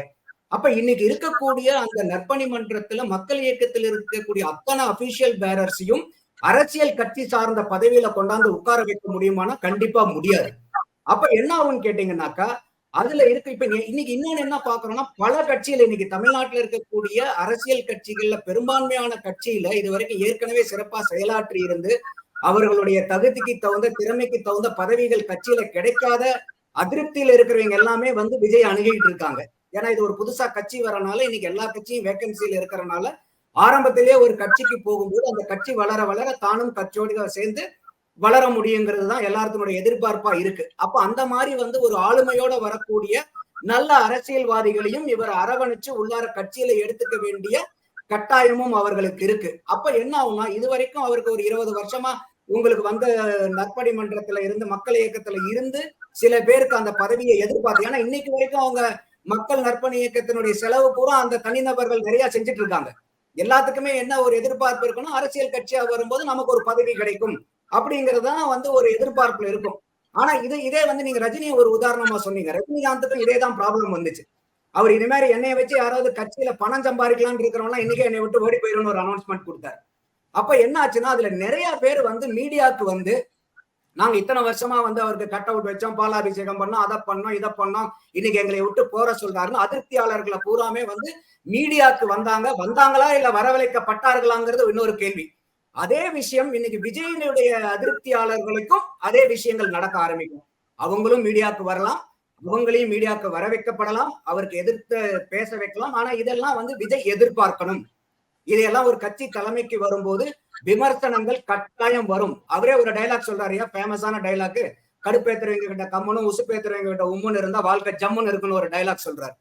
அப்ப இன்னைக்கு இருக்கக்கூடிய அந்த நற்பணி மன்றத்துல மக்கள் இயக்கத்தில் இருக்கக்கூடிய அத்தனை அபிஷியல் பேரர்ஸையும் அரசியல் கட்சி சார்ந்த பதவியில கொண்டாந்து உட்கார வைக்க முடியுமானா கண்டிப்பா முடியாது. அப்ப என்ன ஆகும்னு கேட்டீங்கன்னாக்கா, அதுல இருக்கு. இப்ப இன்னைக்கு இன்னொன்னு என்ன பாக்குறோம்னா, பல கட்சியில இன்னைக்கு தமிழ்நாட்டில் இருக்கக்கூடிய அரசியல் கட்சிகள்ல பெரும்பான்மையான கட்சியில இதுவரைக்கும் ஏற்கனவே சிறப்பா செயலாற்றி இருந்து அவர்களுடைய தகுதிக்கு தகுந்த, திறமைக்கு தகுந்த பதவிகள் கட்சியில கிடைக்காத அதிருப்தியில இருக்கிறவங்க எல்லாமே வந்து விஜய் அணுகிட்டு இருக்காங்க. ஏன்னா இது ஒரு புதுசா கட்சி வரனால இன்னைக்கு எல்லா கட்சியும் வேகன்சியில இருக்கிறனால ஆரம்பத்திலேயே ஒரு கட்சிக்கு போகும்போது அந்த கட்சி வளர வளர தானும் கட்சியோடு சேர்ந்து வளர முடியுங்கிறது தான் எல்லாத்தினுடைய எதிர்பார்ப்பா இருக்கு. அப்ப அந்த மாதிரி வந்து ஒரு ஆளுமையோட வரக்கூடிய நல்ல அரசியல்வாதிகளையும் இவர் அரவணைச்சு உள்ளார கட்சியில எடுத்துக்க வேண்டிய கட்டாயமும் அவர்களுக்கு இருக்கு. அப்ப என்ன ஆகும்னா, இதுவரைக்கும் அவருக்கு ஒரு 20 வருஷமா உங்களுக்கு வந்த நற்பணி மன்றத்துல இருந்து, மக்கள் இயக்கத்துல இருந்து சில பேருக்கு அந்த பதவியை எதிர்பார்த்து, ஏன்னா இன்னைக்கு வரைக்கும் அவங்க மக்கள் நற்பணி இயக்கத்தினுடைய செலவு பூரா அந்த தனிநபர்கள் நிறைய செஞ்சுட்டு இருக்காங்க. எல்லாத்துக்குமே என்ன ஒரு எதிர்பார்ப்பு இருக்குன்னா, அரசியல் கட்சியா வரும்போது நமக்கு ஒரு பதவி கிடைக்கும் அப்படிங்கறதுதான் வந்து ஒரு எதிர்பார்ப்புல இருக்கும். ஆனா இதே வந்து நீங்க ரஜினியை ஒரு உதாரணமா சொன்னீங்க. ரஜினிகாந்துக்கும் இதேதான் ப்ராப்ளம் வந்துச்சு. அவர் இது மாதிரி என்னைய வச்சு யாராவது கட்சியில பணம் சம்பாதிக்கலாம்னு இருக்கிறவங்க இன்னைக்கு என்னை விட்டு ஓடி போயிடும்னு ஒரு அனௌன்ஸ்மெண்ட் கொடுத்தாரு. அப்ப என்ன ஆச்சுன்னா, அதுல நிறைய பேர் வந்து மீடியாவுக்கு வந்து நாங்க இத்தனை வருஷமா வந்து அவருக்கு கட் அவுட் வச்சோம், பாலாபிஷேகம் பண்ணோம், அதை பண்ணோம், இதை பண்ணோம், இன்னைக்கு எங்களை விட்டு போற சொல்றாருன்னு அதிருப்தியாளர்களை பூராமே வந்து மீடியாவுக்கு வந்தாங்களா இல்ல வரவழைக்கப்பட்டார்களாங்கிறது இன்னொரு கேள்வி. அதே விஷயம் இன்னைக்கு விஜயனுடைய அதிருப்தியாளர்களுக்கும் அதே விஷயங்கள் நடக்க ஆரம்பிக்கும். அவங்களும் மீடியாவுக்கு வரலாம், அவங்களையும் மீடியாவுக்கு வர வைக்கப்படலாம், அவருக்கு எதிர்த்து பேச வைக்கலாம். ஆனா இதெல்லாம் வந்து விஜய் எதிர்பார்க்கணும். இதையெல்லாம் ஒரு கட்சி தலைமைக்கு வரும்போது விமர்சனங்கள் கட்டாயம் வரும். அவரே ஒரு டைலாக் சொல்றாரு, ஃபேமஸான டைலாக், கடுப்பேத்துறவங்க கிட்ட கம்மனும் உசுப்பேத்துறவங்க கிட்ட உம்முன்னு இருந்தா வாழ்க்கை ஜம்முன்னு இருக்குன்னு ஒரு டைலாக் சொல்றாரு.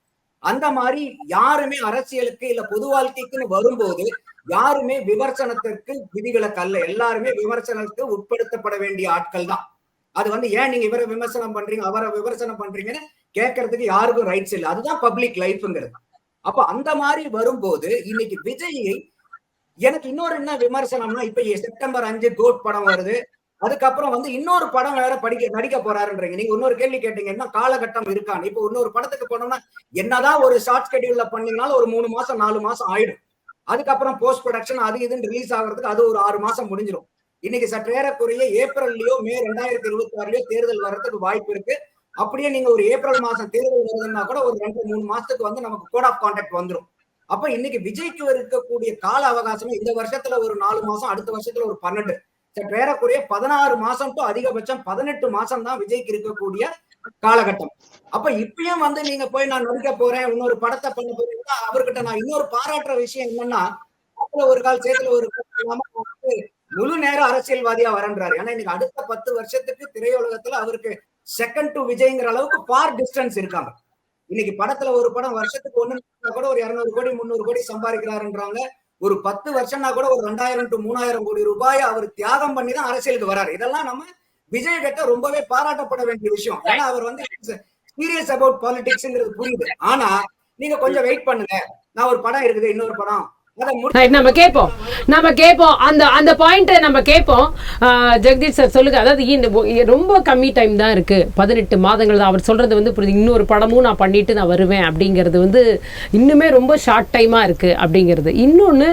அந்த மாதிரி யாருமே அரசியலுக்கு இல்ல பொது வாழ்க்கைக்குன்னு வரும்போது யாருமே விமர்சனத்திற்கு விதிவிலக்கு அல்ல. எல்லாருமே விமர்சனத்துக்கு உட்படுத்தப்பட வேண்டிய ஆட்கள் தான். அது வந்து ஏன் நீங்க இவரை விமர்சனம் பண்றீங்க, அவரை விமர்சனம் பண்றீங்கன்னு கேட்கறதுக்கு யாருக்கும் ரைட்ஸ் இல்லை. அதுதான் பப்ளிக் லைஃப்ங்கிறது. அப்ப அந்த மாதிரி வரும்போது இன்னைக்கு விஜயை எனக்கு இன்னொரு என்ன விமர்சனம்னா, இப்ப செப்டம்பர் 5 கோட் படம் வருது, அதுக்கப்புறம் வந்து இன்னொரு படம் வேற நடிக்க போறாருன்றீங்க. நீங்க இன்னொரு கேள்வி கேட்டீங்க, என்ன காலகட்டம் இருக்கான்னு. இப்போ இன்னொரு படத்துக்கு போனோம்னா என்னதான் ஒரு ஷார்ட் ஸ்கெடியூல்ல பண்ணீங்கனாலும் ஒரு 3 மாசம் 4 மாசம் ஆயிடும். அதுக்கப்புறம் போஸ்ட் ப்ரொடக்ஷன் அது இதுன்னு ரிலீஸ் ஆகிறதுக்கு அது ஒரு 6 மாசம் முடிஞ்சிடும். இன்னைக்கு சற்றேறக்குரிய ஏப்ரல்லயோ மே 2026லயோ தேர்தல் வர்றதுக்கு வாய்ப்பு இருக்கு. அப்படியே நீங்க ஒரு ஏப்ரல் மாசம் தேர்தல் வருதுன்னா கூட ஒரு 2-3 மாசத்துக்கு வந்து நமக்கு கோட் ஆஃப் கான்டாக்ட் வந்துடும். அப்ப இன்னைக்கு விஜய்க்கு இருக்கக்கூடிய கால அவகாசம் இந்த வருஷத்துல ஒரு 4 மாசம், அடுத்த வருஷத்துல ஒரு 12, ஏறக்குறைய 16 மாசம் டு அதிகபட்சம் 18 மாசம் தான் விஜய்க்கு இருக்கக்கூடிய காலகட்டம். அப்ப இப்பயும் வந்து நீங்க போய் நான் நடிக்க போறேன், இன்னொரு படத்தை பண்ண போறீங்கன்னா அவர்கிட்ட நான் இன்னொரு பாராட்டுற விஷயம் என்னன்னா, ஒரு கால் சேத்துல ஒரு முழு நேர அரசியல்வாதியா வரன்றாரு. ஏன்னா இன்னைக்கு அடுத்த 10 வருஷத்துக்கு திரையுலகத்துல அவருக்கு செகண்ட் டு விஜய்ங்கிற அளவுக்கு ஃபார் டிஸ்டன்ஸ் இருக்காங்க. இன்னைக்கு படத்துல ஒரு படம் வருஷத்துக்கு ஒண்ணு கூட ஒரு 200 கோடி 300 கோடி சம்பாதிக்கிறாருன்றாங்க. ஒரு 10 வருஷம்னா கூட ஒரு 2000 to 3000 கோடி ரூபாய் அவர் தியாகம் பண்ணி தான் அரசியலுக்கு வராரு. இதெல்லாம் நம்ம விஜய் கிட்ட ரொம்பவே பாராட்டப்பட வேண்டிய விஷயம். ஏன்னா அவர் வந்து சீரியஸ் அபவுட் பாலிடிக்ஸ்ங்கிறது புரியுது. ஆனா நீங்க கொஞ்சம் வெயிட் பண்ணுங்க, நான் ஒரு படம் இருக்குது, இன்னொரு படம் நம்ம கேட்போம் அந்த பாயிண்ட் நம்ம கேட்போம். ஜெகதீஷ் சார் சொல்லுங்க. அதாவது ரொம்ப கம்மி டைம் தான் இருக்கு, 18 மாதங்கள் தான். அவர் சொல்றது வந்து இன்னொரு படமும் நான் பண்ணிட்டு நான் வருவேன் அப்படிங்கிறது வந்து இன்னுமே ரொம்ப ஷார்ட் டைமா இருக்கு அப்படிங்கிறது. இன்னொன்னு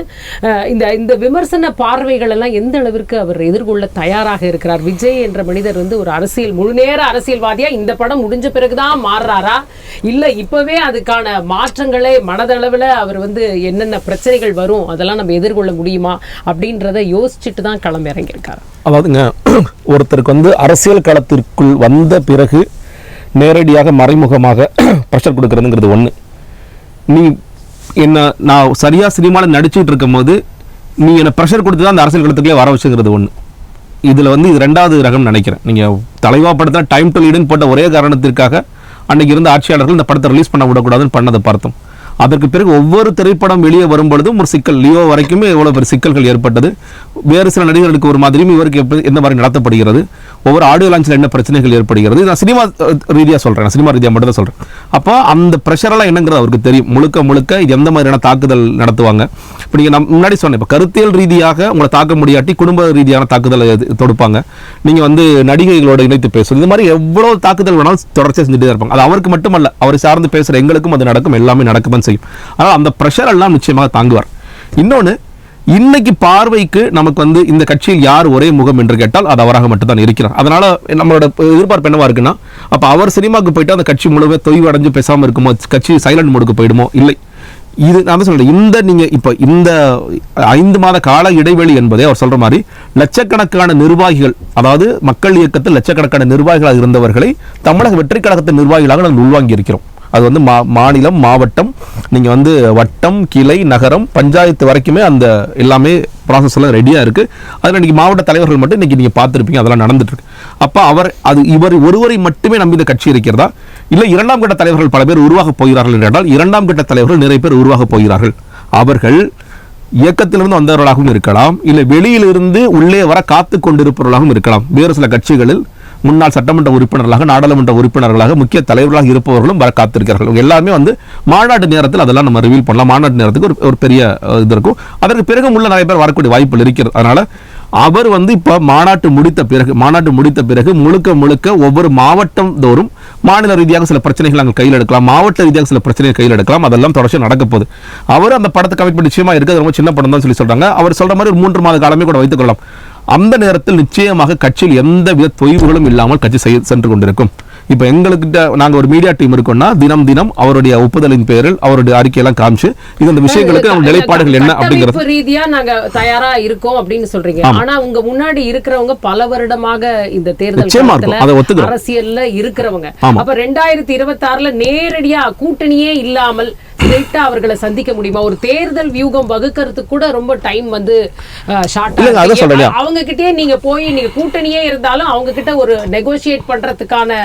இந்த விமர்சன பார்வைகள் எல்லாம் எந்த அளவிற்கு அவர் எதிர்கொள்ள தயாராக இருக்கிறார்? விஜய் என்ற மனிதர் வந்து ஒரு முழுநேர அரசியல்வாதியா இந்த படம் முடிஞ்ச பிறகுதான் மாறுறாரா, இல்ல இப்பவே அதுக்கான மாற்றங்களே மனதளவில் அவர் வந்து என்னென்ன பிரச்சனைகள் வரும் அதெல்லாம் நம்ம எதிர்கொள்ள முடியுமா அப்படின்றத யோசிச்சுட்டு தான் களம் இறங்கியிருக்காரு. அதாவதுங்க, ஒருத்தருக்கு வந்து அரசியல் களத்திற்குள் வந்த பிறகு நேரடியாக மறைமுகமாக ப்ரெஷர் கொடுக்கறதுங்கிறது ஒன்று. நீ என்ன நான் சரியா சினிமாவில் நடிச்சுட்டு இருக்கும் போது நீ என்ன ப்ரெஷர் கொடுத்து தான் அந்த அரசியல் களத்துக்குள்ளே வர வச்சுங்கிறது ஒன்று. இதில் வந்து இது 2வது ரகம் நினைக்கிறேன். நீங்கள் தலைவா படத்தில் டைம் டு லீடுன்னு போட்ட ஒரே காரணத்திற்காக அன்னைக்கு இருந்த ஆட்சியாளர்கள் இந்த படத்தை ரிலீஸ் பண்ண விடக்கூடாதுன்னு பண்ணதை பார்த்தோம். அதற்கு பிறகு ஒவ்வொரு திரைப்படம் வெளியே வரும்பொழுதும் ஒரு சிக்கல், லியோ வரைக்குமே எவ்வளோ பெரிய சிக்கல்கள் ஏற்பட்டது. வேறு சில நடிகர்களுக்கு ஒரு மாதிரியும் இவருக்கு எந்த மாதிரி நடத்தப்படுகிறது, ஒவ்வொரு ஆடியோ லான்ச்சில் என்ன பிரச்சனைகள் ஏற்படுகிறது. நான் சினிமா ரீதியாக சொல்கிறேன், சினிமா ரீதியாக மட்டும் தான் சொல்கிறேன். அப்போ அந்த ப்ரெஷரெல்லாம் என்னங்கிறது அவருக்கு தெரியும். முழுக்க இது எந்த மாதிரியான தாக்குதல் நடத்துவாங்க. இப்போ நீங்கள் நான் முன்னாடி சொன்னேன், இப்போ கருத்தியல் ரீதியாக உங்களை தாக்க முடியாட்டி குடும்ப ரீதியான தாக்குதலை தொடுப்பாங்க. நீங்கள் வந்து நடிகைகளோட இணைத்து பேசும், இந்த மாதிரி எவ்வளோ தாக்குதல் வேணாலும் தொடர்ச்சியாக செஞ்சுட்டு தான் இருப்பாங்க. அது அவருக்கு மட்டுமல்ல, அவரை சார்ந்து பேசுகிற எங்களுக்கும் அது நடக்கும், எல்லாமே நடக்கும் செய்யும். ஆனால் அந்த ப்ரெஷர் எல்லாம் நிச்சயமாக தாங்குவார். இன்னொன்று, இன்னைக்கு பார்வைக்கு நமக்கு வந்து இந்த கட்சியில் யார் ஒரே முகம் என்று கேட்டால் அது அவராக மட்டும்தான் இருக்கிறார். அதனால நம்மளோட எதிர்பார்ப்பு என்னவா இருக்குன்னா, அப்ப அவர் சினிமாவுக்கு போயிட்டு அந்த கட்சி முழுவே தொய்வு அடைஞ்சு பேசாமல் இருக்குமோ, கட்சி சைலண்ட் மோடுக்கு போயிடுமோ? இல்லை. இது நான் சொல்றேன், இந்த நீங்க இப்ப இந்த 5 மாத கால இடைவெளி என்பதே அவர் சொல்ற மாதிரி லட்சக்கணக்கான நிர்வாகிகள், அதாவது மக்கள் இயக்கத்தில் லட்சக்கணக்கான நிர்வாகிகளாக இருந்தவர்களை தமிழக வெற்றி கழகத்தின் நிர்வாகிகளாக நாங்கள் உள்வாங்கி இருக்கிறோம். அது வந்து மாநிலம், மாவட்டம், நீங்கள் வந்து வட்டம், கிளை, நகரம், பஞ்சாயத்து வரைக்குமே அந்த எல்லாமே ப்ராசஸ் எல்லாம் ரெடியாக இருக்குது. அதில் இன்றைக்கி மாவட்ட தலைவர்கள் மட்டும் இன்றைக்கி நீங்கள் பார்த்துருப்பீங்க, அதெல்லாம் நடந்துட்டுருக்கு. அப்போ இவர் ஒருவரை மட்டுமே நம்பி இந்த கட்சி இருக்கிறதா, இல்லை 2ஆம் கட்ட தலைவர்கள் பல பேர் உருவாக போகிறார்கள் என்றால் 2ஆம் கட்ட தலைவர்கள் நிறைய பேர் உருவாக போகிறார்கள். அவர்கள் இயக்கத்திலிருந்து வந்தவர்களாகவும் இருக்கலாம், இல்லை வெளியிலிருந்து உள்ளே வர காத்து கொண்டிருப்பவர்களாகவும் இருக்கலாம். வேறு சில கட்சிகளில் முன்னாள் சட்டமன்ற உறுப்பினர்களாக, நாடாளுமன்ற உறுப்பினர்களாக, முக்கிய தலைவர்களாக இருப்பவர்களும் வர காத்திருக்கிறார்கள். எல்லாமே வந்து மாநாட்டு நேரத்தில் அதெல்லாம் நம்ம ரிவீல் பண்ணலாம். மாநாட்டு நேரத்துக்கு ஒரு பெரிய இது இருக்கும். அதற்கு பிறகு உள்ள நிறைய பேர் வரக்கூடிய வாய்ப்புகள் இருக்கிறது. அதனால அவர் வந்து இப்போ மாநாட்டு முடித்த பிறகு முழுக்க ஒவ்வொரு மாவட்டம் தோறும் மாநில ரீதியாக சில பிரச்சனைகள் நாங்கள் கையில் எடுக்கலாம், மாவட்ட ரீதியாக சில பிரச்சனைகள் கையில் எடுக்கலாம். அதெல்லாம் தொடர்ச்சி நடக்க போகுது. அவர் அந்த படத்தை கமிட்மெண்ட் நிச்சயமா இருக்குது, ரொம்ப சின்ன படம் தான் சொல்றாங்க. அவர் சொல்ற மாதிரி ஒரு 3 மாத காலமே கூட வைத்துக் கொள்ளலாம். அந்த நேரத்தில் நிச்சயமாக கட்சியில் எந்த வித தொய்வுகளும் இல்லாமல் கட்சி சென்று கொண்டிருக்கும். இப்போ எங்கள்கிட்ட நாங்கள் ஒரு மீடியா டீம் இருக்கோம்னா தினம் அவருடைய ஒப்புதலின் பேரில் அவருடைய அறிக்கையெல்லாம் காமிச்சு இந்த விஷயங்களுக்கு நம்ம நிலைப்பாடுகள் என்ன அப்படிங்கிறது ரீதியா நாங்க தயாரா இருக்கோம் அப்படின்னு சொல்றீங்க. ஆனா உங்க முன்னாடி இருக்கிறவங்க பல வருடமாக இந்த தேர்தல் அரசியல்ல இருக்கிறவங்க, அப்ப 2026 நேரடியா கூட்டணியே இல்லாமல் அவர்களை சந்திக்க முடியுமா? ஒரு தேர்தல் வியூகம் வகுக்கிறதுக்கு கூட ரொம்ப டைம் வந்து அவங்க கிட்டே நீங்க போய் நீங்க கூட்டணியே இருந்தாலும் அவங்க கிட்ட ஒரு நெகோசியேட் பண்றதுக்கான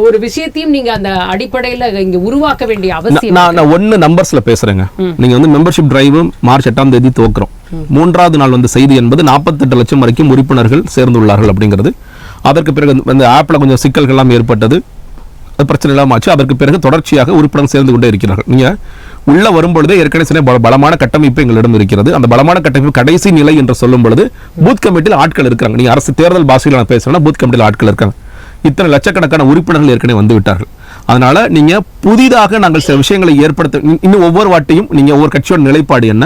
ஒரு விஷயத்தையும் நீங்க அந்த அடிப்படையில இங்க உருவாக்க வேண்டிய அவசியம். நான் ஒன்னு நம்பர்ஸ்ல பேசுறேங்க. நீங்க வந்து மெம்பர்ஷிப் டிரைவ் மார்ச் 8ஆம் தேதி துவக்குறோம். 3வது நாள் வந்து செய்தி என்பது 48 லட்சம் வரைக்கும் உறுப்பினர்கள் சேர்ந்துள்ளார்கள் அப்படிங்கிறது. அதற்கு பிறகு இந்த ஆப்ல கொஞ்சம் சிக்கல்கள் எல்லாம் ஏற்பட்டது, பிரச்சனை இல்லாம ஆச்சு. அதற்கு பிறகு தொடர்ச்சியாக உறுப்பினர் சேர்ந்து கொண்டே இருக்கிறார்கள். நீங்க உள்ள வரும்பொழுதே ஏற்கனவே பலமான கட்டமைப்பு எங்களிடம் இருக்கிறது. அந்த பலமான கட்டமைப்பு கடைசி நிலை என்று சொல்லும் பொழுது பூத் கமிட்டியில் ஆட்கள் இருக்காங்க. நீங்க அரசு தேர்தல் பாஷையில் நான் பேசுறேன்னா பூத் கமிட்டியில் ஆட்கள் இருக்காங்க. இத்தனை லட்சக்கணக்கான உறுப்பினர்கள் ஏற்கனவே வந்து விட்டார்கள். அதனால நீங்க புதிதாக நாங்கள் சில விஷயங்களை ஏற்படுத்த இன்னும் ஒவ்வொரு வாட்டியும் நீங்க ஒவ்வொரு கட்சியோட நிலைப்பாடு என்ன,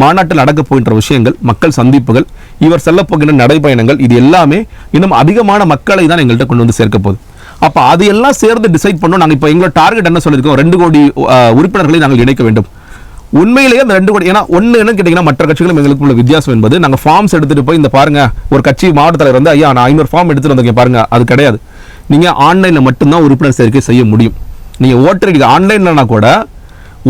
மாநாட்டில் நடக்க போகின்ற விஷயங்கள், மக்கள் சந்திப்புகள், இவர் செல்ல போகின்ற நடைபயணங்கள், இது எல்லாமே இன்னும் அதிகமான மக்களை தான் எங்கள்கிட்ட கொண்டு வந்து சேர்க்க போகுது. அப்ப அது எல்லாம் சேர்ந்து டிசைட் பண்ணோம். நாங்கள் இப்போ எங்களோட டார்கெட் என்ன சொல்லியிருக்கோம், 2 கோடி உறுப்பினர்களை நாங்கள் இணைக்க வேண்டும். உண்மையிலேயே அந்த 2 கோடி, ஏன்னா ஒண்ணு என்ன கேட்டீங்கன்னா மற்ற கட்சிகளும் எங்களுக்கு உள்ள வித்தியாசம் என்பது, நாங்க ஃபார்ம்ஸ் எடுத்துட்டு போய் இந்த பாருங்க, ஒரு கட்சி மாவட்ட தலைவர் வந்து ஐயா நான் 500 ஃபார்ம் எடுத்துட்டு வந்தீங்க பாருங்க, அது கிடையாது. நீங்க ஆன்லைன்ல மட்டும்தான் உறுப்பினர் சேர்க்கை செய்ய முடியும். நீங்க ஓட்டர் ஐடி ஆன்லைன்லனா கூட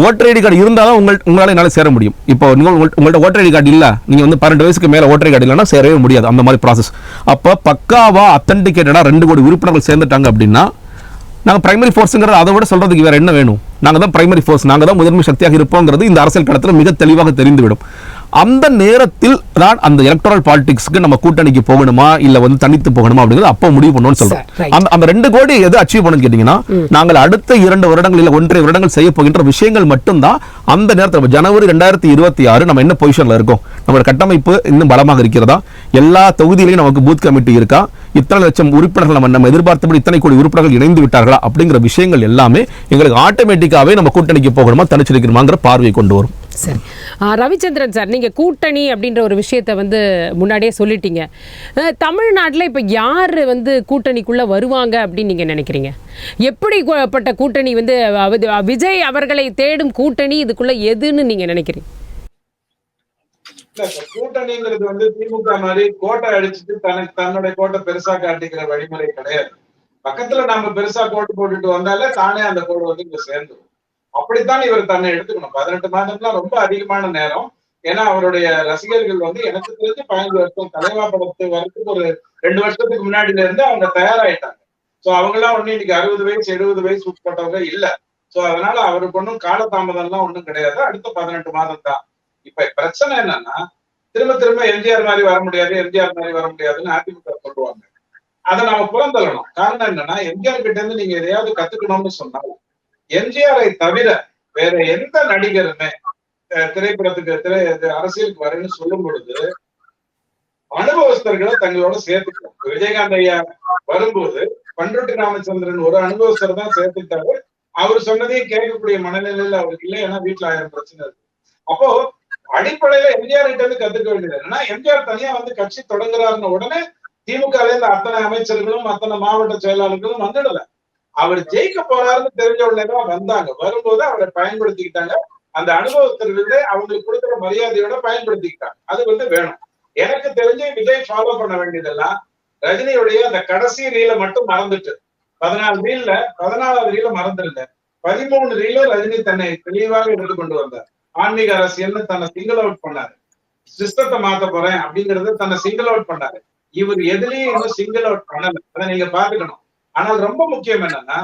ஓட்டர் ஐடி கார்டு இருந்தால் தான் உங்களால் என்னால் சேர முடியும். இப்போ உங்கள்ட்ட ஓட்டர் ஐடி கார்டு இல்லை, நீங்கள் வந்து 12 வயசுக்கு மேலே ஓட்டர் ஐடி கார்டு இல்லைன்னா சேரவே முடியாது. அந்த மாதிரி ப்ராசஸ். அப்போ பக்காவாக அத்தன்டிகேட்டடாக 2 கோடி உறுப்பினர்கள் சேர்ந்துட்டாங்க அப்படின்னா நாங்கள் பிரைமரி ஃபோர்ஸுங்கிறது அதை விட சொல்கிறதுக்கு வேறு என்ன வேணும்? நாங்கள் தான் பிரைமரி ஃபோர்ஸ், நாங்கள் தான் முதன்மை சக்தியாக இருப்போங்கிறது இந்த அரசியல் களத்தில் மிக தெளிவாக தெரிந்துவிடும். அந்த நேரத்தில் தான் அந்த எலக்டரல் பாலிடிக்ஸ்க்கு நம்ம கூட்டணிக்கு போகணுமா இல்ல வந்து தனித்து போகணுமா அப்படிங்கிறது அப்போ முடிவு பண்ணணும்னு சொல்றோம். அந்த 2 கோடி எது அச்சீவ் பண்ணணும்னு கேட்டீங்கன்னா, நாங்கள் அடுத்த 2 வருடங்கள் இல்ல 1.5 வருடங்கள் செய்ய போகின்ற விஷயங்கள் மட்டும்தான். அந்த நேரத்தில் ஜனவரி 2026 நம்ம என்ன பொசிஷன்ல இருக்கோம், நம்மளோட கட்டமைப்பு இன்னும் பலமாக இருக்கிறதா, எல்லா தொகுதியிலையும் நமக்கு பூத் கமிட்டி இருக்கா, இத்தனை லட்சம் உறுப்பினர்கள் நம்ம எதிர்பார்த்தபடி இத்தனை கோடி உறுப்பினர்கள் இணைந்து விட்டார்களா அப்படிங்கிற விஷயங்கள் எல்லாமே எங்களுக்கு ஆட்டோமேட்டிக்காவே நம்ம கூட்டணிக்கு போகணுமா தனிச்சிருக்கணுமாங்கிற பார்வையை கொண்டு வரும். சரி, ரவிச்சந்திரன் சார், நீங்கள் கூட்டணி அப்படின்ற ஒரு விஷயத்தை வந்து முன்னாடியே சொல்லிட்டீங்க. தமிழ்நாட்டில் இப்போ யார் வந்து கூட்டணிக்குள்ளே வருவாங்க அப்படின்னு நீங்கள் நினைக்கிறீங்க? எப்படிப்பட்ட கூட்டணி வந்து விஜய் அவர்களை தேடும் கூட்டணி இதுக்குள்ளே எதுன்னு நீங்கள் நினைக்கிறீங்க? கூட்டணிங்கிறது வந்து திமுக மாதிரி கோட்டை அடிச்சுட்டு தன்னுடைய கோட்டை பெருசா காட்டிக்கிற வழிமுறை கிடையாது. பக்கத்துல நாம பெருசா கோட்டு போட்டுட்டு வந்தாலே தானே அந்த கோடு வந்து இங்க சேர்ந்துடும். அப்படித்தான் இவர் தன்னை எடுத்துக்கணும். 18 மாதம்லாம் ரொம்ப அதிகமான நேரம். ஏன்னா அவருடைய ரசிகர்கள் வந்து எனக்கு தெரிஞ்சு 15 வருஷம் தலைவா படத்து வரத்துக்கு ஒரு 2 வருஷத்துக்கு முன்னாடில இருந்து அவங்க தயாராயிட்டாங்க. சோ அவங்க எல்லாம் ஒண்ணு இன்னைக்கு 60 வயசு 70 வயசு உட்பட்டவங்க இல்ல. சோ அதனால அவருக்கு ஒன்றும் காலதாமதம் எல்லாம் ஒண்ணும் கிடையாது. அடுத்த 18 மாதம் தான். இப்ப பிரச்சனை என்னன்னா, திரும்ப எம்ஜிஆர் மாதிரி வர முடியாது, எம்ஜிஆர் மாதிரி வர முடியாதுன்னு அதிமுக சொல்லுவாங்க. அதை நாம புறந்தள்ளணும். காரணம் என்னன்னா, எம்ஜிஆர் கிட்ட இருந்து நீங்க எதையாவது கத்துக்கணும்னு சொன்னாலும் எம்ஜிஆரை தவிர வேற எந்த நடிகருமே திரைப்படத்துக்கு அரசியலுக்கு வரேன்னு சொல்லும் பொழுது அனுபவஸ்தர்களை தங்களோட சேர்த்துக்கலாம். விஜயகாந்த் ஐயா வரும்போது பண்ருட்டி ராமச்சந்திரன் ஒரு அனுபவஸ்தர் தான் சேர்த்துட்டாரு. அவர் சொன்னதையும் கேட்கக்கூடிய மனநிலையில அவருக்கு இல்லை, ஏன்னா வீட்டுல 1000 பிரச்சனை இருக்கு. அப்போ அடிப்படையில எம்ஜிஆர் கிட்ட இருந்து கத்துக்க வேண்டியது என்னன்னா, எம்ஜிஆர் தனியா வந்து கட்சி தொடங்குறாருன்னு உடனே திமுகல இருந்து அத்தனை அமைச்சர்களும் அத்தனை மாவட்ட செயலாளர்களும் வந்துடல. அவர் ஜெயிக்க போறாருன்னு தெரிஞ்ச உடனேதான் வந்தாங்க. வரும்போது அவரை பயன்படுத்திக்கிட்டாங்க. அந்த அனுபவத்திலிருந்து அவங்களுக்கு கொடுக்குற மரியாதையோட பயன்படுத்திக்கிட்டாங்க. அது வந்து வேணும். எனக்கு தெரிஞ்சு விஜய் ஃபாலோ பண்ண வேண்டியதெல்லாம் ரஜினியுடைய அந்த கடைசி ரீல மட்டும் மறந்துட்டு 14வது ரீல மறந்துருங்க. 13 ரீலும் ரஜினி தன்னை தெளிவாக எடுத்து கொண்டு வந்தார். ஆன்மீக அரசியல்னு தன்னை சிங்கிள் அவுட் பண்ணாரு. சிஸ்டத்தை மாத்த போறேன் அப்படிங்கறத தன்னை சிங்கிள் அவுட் பண்ணாரு. இவர் எதுலயும் இன்னும் சிங்கிள் அவுட் பண்ணல. அதை நீங்க பாத்துக்கணும். ஆனால் ரொம்ப முக்கியம் என்னன்னா,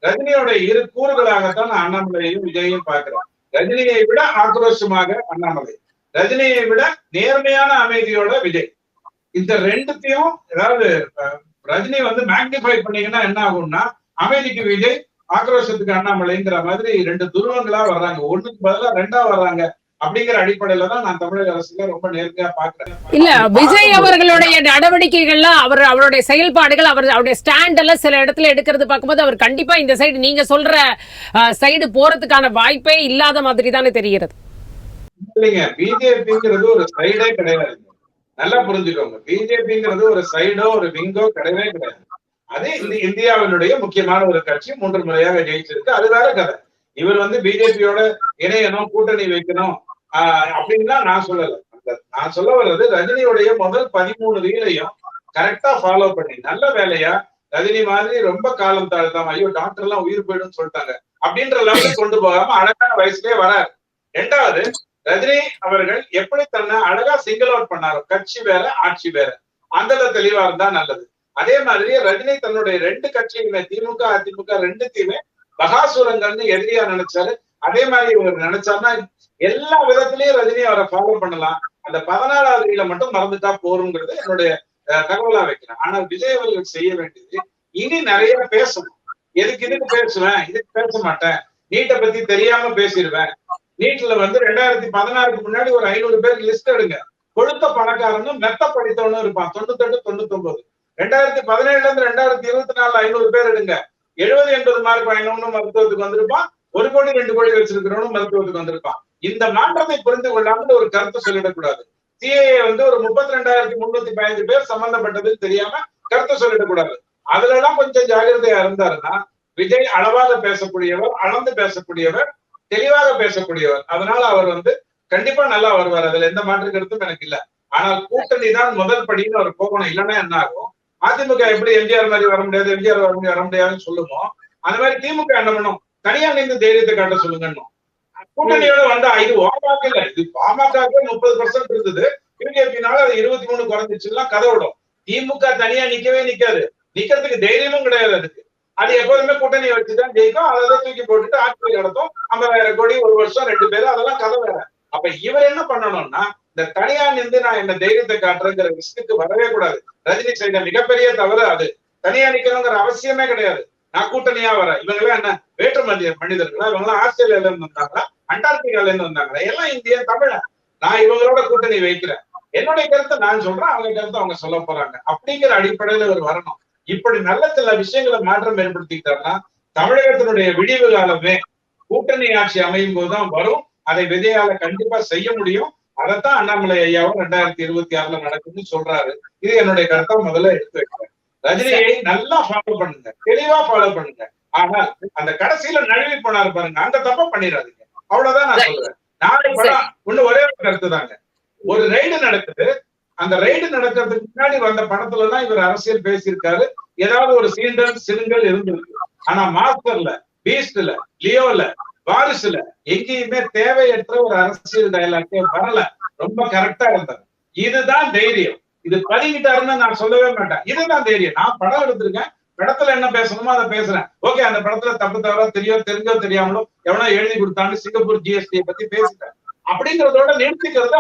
ரஜினியோட 2 கூறுகளாகத்தான் நான் அண்ணாமலையையும் விஜயையும் பார்க்கிறேன். ரஜினியை விட ஆக்ரோஷமாக அண்ணாமலை, ரஜினியை விட நேர்மையான அமைதியோட விஜய். இந்த 2த்தையும் ஏதாவது ரஜினி வந்து மேக்னிஃபை பண்ணீங்கன்னா என்ன ஆகும்னா, அமைதிக்கு விஜய், ஆக்ரோஷத்துக்கு அண்ணாமலைங்கிற மாதிரி 2 துருவங்களா வர்றாங்க. ஒண்ணுக்கு பதிலா 2ஆ வர்றாங்க. அப்படிங்கிற அடிப்படையில தான் நான் தமிழக அரசுல ரொம்ப நேர்மையா பாக்குறேன். இல்ல, விஜய் அவர்களுடைய நடவடிக்கைகள்ல அவருடைய செயல்பாடுகள் அவருடைய ஸ்டாண்ட் எல்லாம் சில இடத்துல எடுக்கிறது பார்க்கும்போது அவர் கண்டிப்பா இந்த சைடு நீங்க சொல்ற சைடு போறதுக்கான வாய்ப்பே இல்லாத மாதிரி தானே தெரிகிறது. இல்லைங்க, பிஜேபிங்கிறது ஒரு சைடே கிடையாது. நல்லா புரிஞ்சுக்கோங்க. பிஜேபிங்கிறது ஒரு சைடோ ஒரு விங்கோ கிடையவே கிடையாது. அது இந்தியாவினுடைய முக்கியமான ஒரு கட்சி, 3 முறையாக ஜெயிச்சிருக்கு. அது வேற கதை. இவர் வந்து பிஜேபியோட இணையணும், கூட்டணி வைக்கணும் அப்படின்னா நான் சொல்லல. நான் சொல்ல வர்றது, ரஜினியுடைய முதல் 13 ரீலையும் கரெக்டா ஃபாலோ பண்ணி நல்ல வேலையா ரஜினி மாதிரி ரொம்ப காலம் தாழ்த்தாம ஐயோ டாக்டர் எல்லாம் உயிர் போயிடும் சொல்லிட்டாங்க அப்படின்ற லெவலுக்கு கொண்டு போகாம அழகான வயசுலயே வராரு. 2வது, ரஜினி அவர்கள் எப்படி தன்னை அழகா சிங்கிள் அவுட் பண்ணாரோ, கட்சி வேற ஆட்சி வேற, அந்த தெளிவா இருந்தா நல்லது. அதே மாதிரி ரஜினி தன்னுடைய 2 கட்சியுமே திமுக அதிமுக 2த்தையுமே பகாசுரங்கள்னு எதிரியா நினைச்சாரு. அதே மாதிரி இவர் நினைச்சாருன்னா எல்லா விதத்திலயும் ரஜினி அவரை ஃபாலோ பண்ணலாம். அந்த 14வது ரீல மட்டும் மறந்துட்டா போருங்கிறது என்னுடைய தகவலா வைக்கிறேன். ஆனால் விஜய் அவர்கள் செய்ய வேண்டியது, இனி நிறைய பேசணும். இதுக்கு பேசுவேன், இதுக்கு பேச மாட்டேன், நீட்டை பத்தி தெரியாம பேசிடுவேன். நீட்ல வந்து 2016க்கு முன்னாடி ஒரு 500 பேர் லிஸ்ட் எடுங்க. கொழுத்த பணக்காரனும் மெத்த படித்தவனும் இருப்பான். 98 99. 2017ல இருந்து 2024 500 பேர் எடுங்க. 70-80 மார்க் வாங்கினவனும் மருத்துவத்துக்கு வந்திருப்பான். 1 கோடி 2 கோடி வச்சிருக்கிறவனும் மருத்துவத்துக்கு வந்திருப்பான். இந்த மாற்றத்தை புரிந்து கொள்ளாமல் ஒரு கருத்து சொல்லிடக்கூடாது. சிஏஏ வந்து ஒரு 32,315 பேர் சம்பந்தப்பட்டதுன்னு தெரியாம கருத்து சொல்லிடக்கூடாது. அதுல எல்லாம் கொஞ்சம் ஜாகிரதையா இருந்தாருன்னா, விஜய் அளவாக பேசக்கூடியவர், அளந்து பேசக்கூடியவர், தெளிவாக பேசக்கூடியவர். அதனால அவர் வந்து கண்டிப்பா நல்லா வருவார், அதுல எந்த மாற்று கருத்தும் எனக்கு இல்ல. ஆனால் கூட்டணி தான் முதல் படின்னு அவர் போகணும். இல்லைன்னா என்ன ஆகும், அதிமுக எப்படி எம்ஜிஆர் மாதிரி வர முடியாது, எம்ஜிஆர் வர முடியாதுன்னு சொல்லுவோம், அந்த மாதிரி திமுக என்ன பண்ணும், தனியா நின்று தைரியத்தை காட்ட சொல்லுங்கன்னு. கூட்டணியோட வந்தா இது பாமக இல்ல, இது பாமக 30% இருந்தது, பிஜேபினால அது 23 குறைஞ்சிச்சுன்னா கதை விடும். திமுக தனியா நிக்கவே நிக்காது, நிக்கிறதுக்கு தைரியமும் கிடையாது அதுக்கு. அது எப்போதுமே கூட்டணியை வச்சுதான் ஜெயிக்கும், அதை தூக்கி போட்டுட்டு ஆட்சி நடத்தும். 50,000 கோடி ஒரு வருஷம் 2 பேரு, அதெல்லாம் கதை வேற. அப்ப இவர் என்ன பண்ணணும்னா, இந்த தனியா நின்று நான் என்ன தைரியத்தை காட்டுறேங்கிற விஷயத்துக்கு வரவே கூடாது. ரஜினி செய்த மிகப்பெரிய தவறு அது. தனியா நிக்கணுங்கிற அவசியமே கிடையாது. நான் கூட்டணியா வரேன். இவங்க எல்லாம் என்ன வேற்று மனிதர்களா, இவங்க எல்லாம் ஆஸ்திரேலியால இருந்து வந்தாங்களா, அண்டார்டிகால இருந்து வந்தாங்களா, எல்லாம் இந்திய தமிழன். நான் இவங்களோட கூட்டணி வைக்கிறேன், என்னுடைய கருத்தை நான் சொல்றேன், அவங்க கருத்தை அவங்க சொல்ல போறாங்க அப்படிங்கிற அடிப்படையில இவர் வரணும். இப்படி நல்ல சில விஷயங்களை மாற்றம் ஏற்படுத்திக்கிட்டாருன்னா தமிழகத்தினுடைய விடிவு காலமே கூட்டணி ஆட்சி அமையும் போதுதான் வரும். அதை விஜயால கண்டிப்பா செய்ய முடியும். அதைத்தான் அண்ணாமலை ஐயாவும் 2026 நடக்கும்னு சொல்றாரு. இது என்னுடைய கருத்தை முதல்ல எடுத்து வைக்கிறேன். ரஜினியை நல்லா ஃபாலோ பண்ணுங்க, தெளிவா ஃபாலோ பண்ணுங்க. ஆனால் அந்த கடைசியில நழுவி போனாரு பாருங்க, அந்த தப்ப பண்ணிடாதீங்க. அவ்வளவுதான் நான் சொல்றேன். நாளை படம் ஒண்ணு ஒரே ஒரு கருத்து தாங்க. ஒரு ரைடு நடக்குது, அந்த ரைடு நடக்கிறதுக்கு முன்னாடி வந்த படத்துல எல்லாம் இவர் அரசியல் பேசியிருக்காரு, ஏதாவது ஒரு சிறுங்கள் இருந்திருக்கு. ஆனா மாஸ்டர்ல, பீஸ்ட்ல, லியோல, வாரிசுல எங்கேயுமே தேவையற்ற ஒரு அரசியல் டயலாக்கே வரல. ரொம்ப கரெக்டா இருந்தாரு. இதுதான் தைரியம். இது பதிக்கிட்டாருன்னு நான் சொல்லவே மாட்டேன். இதுதான் தைரியம். நான் படம் எடுத்திருக்கேன், படத்துல என்ன பேசணுமோ அதை பேசுறேன். ஓகே, அந்த படத்துல தப்பு தவறா தெரிஞ்சோ தெரியாமலோ எவனோ எழுதி கொடுத்தான்னு சிங்கப்பூர் ஜிஎஸ்டியை பத்தி பேசிட்டேன் அப்படிங்கறதோட நிறுத்திக்கிறது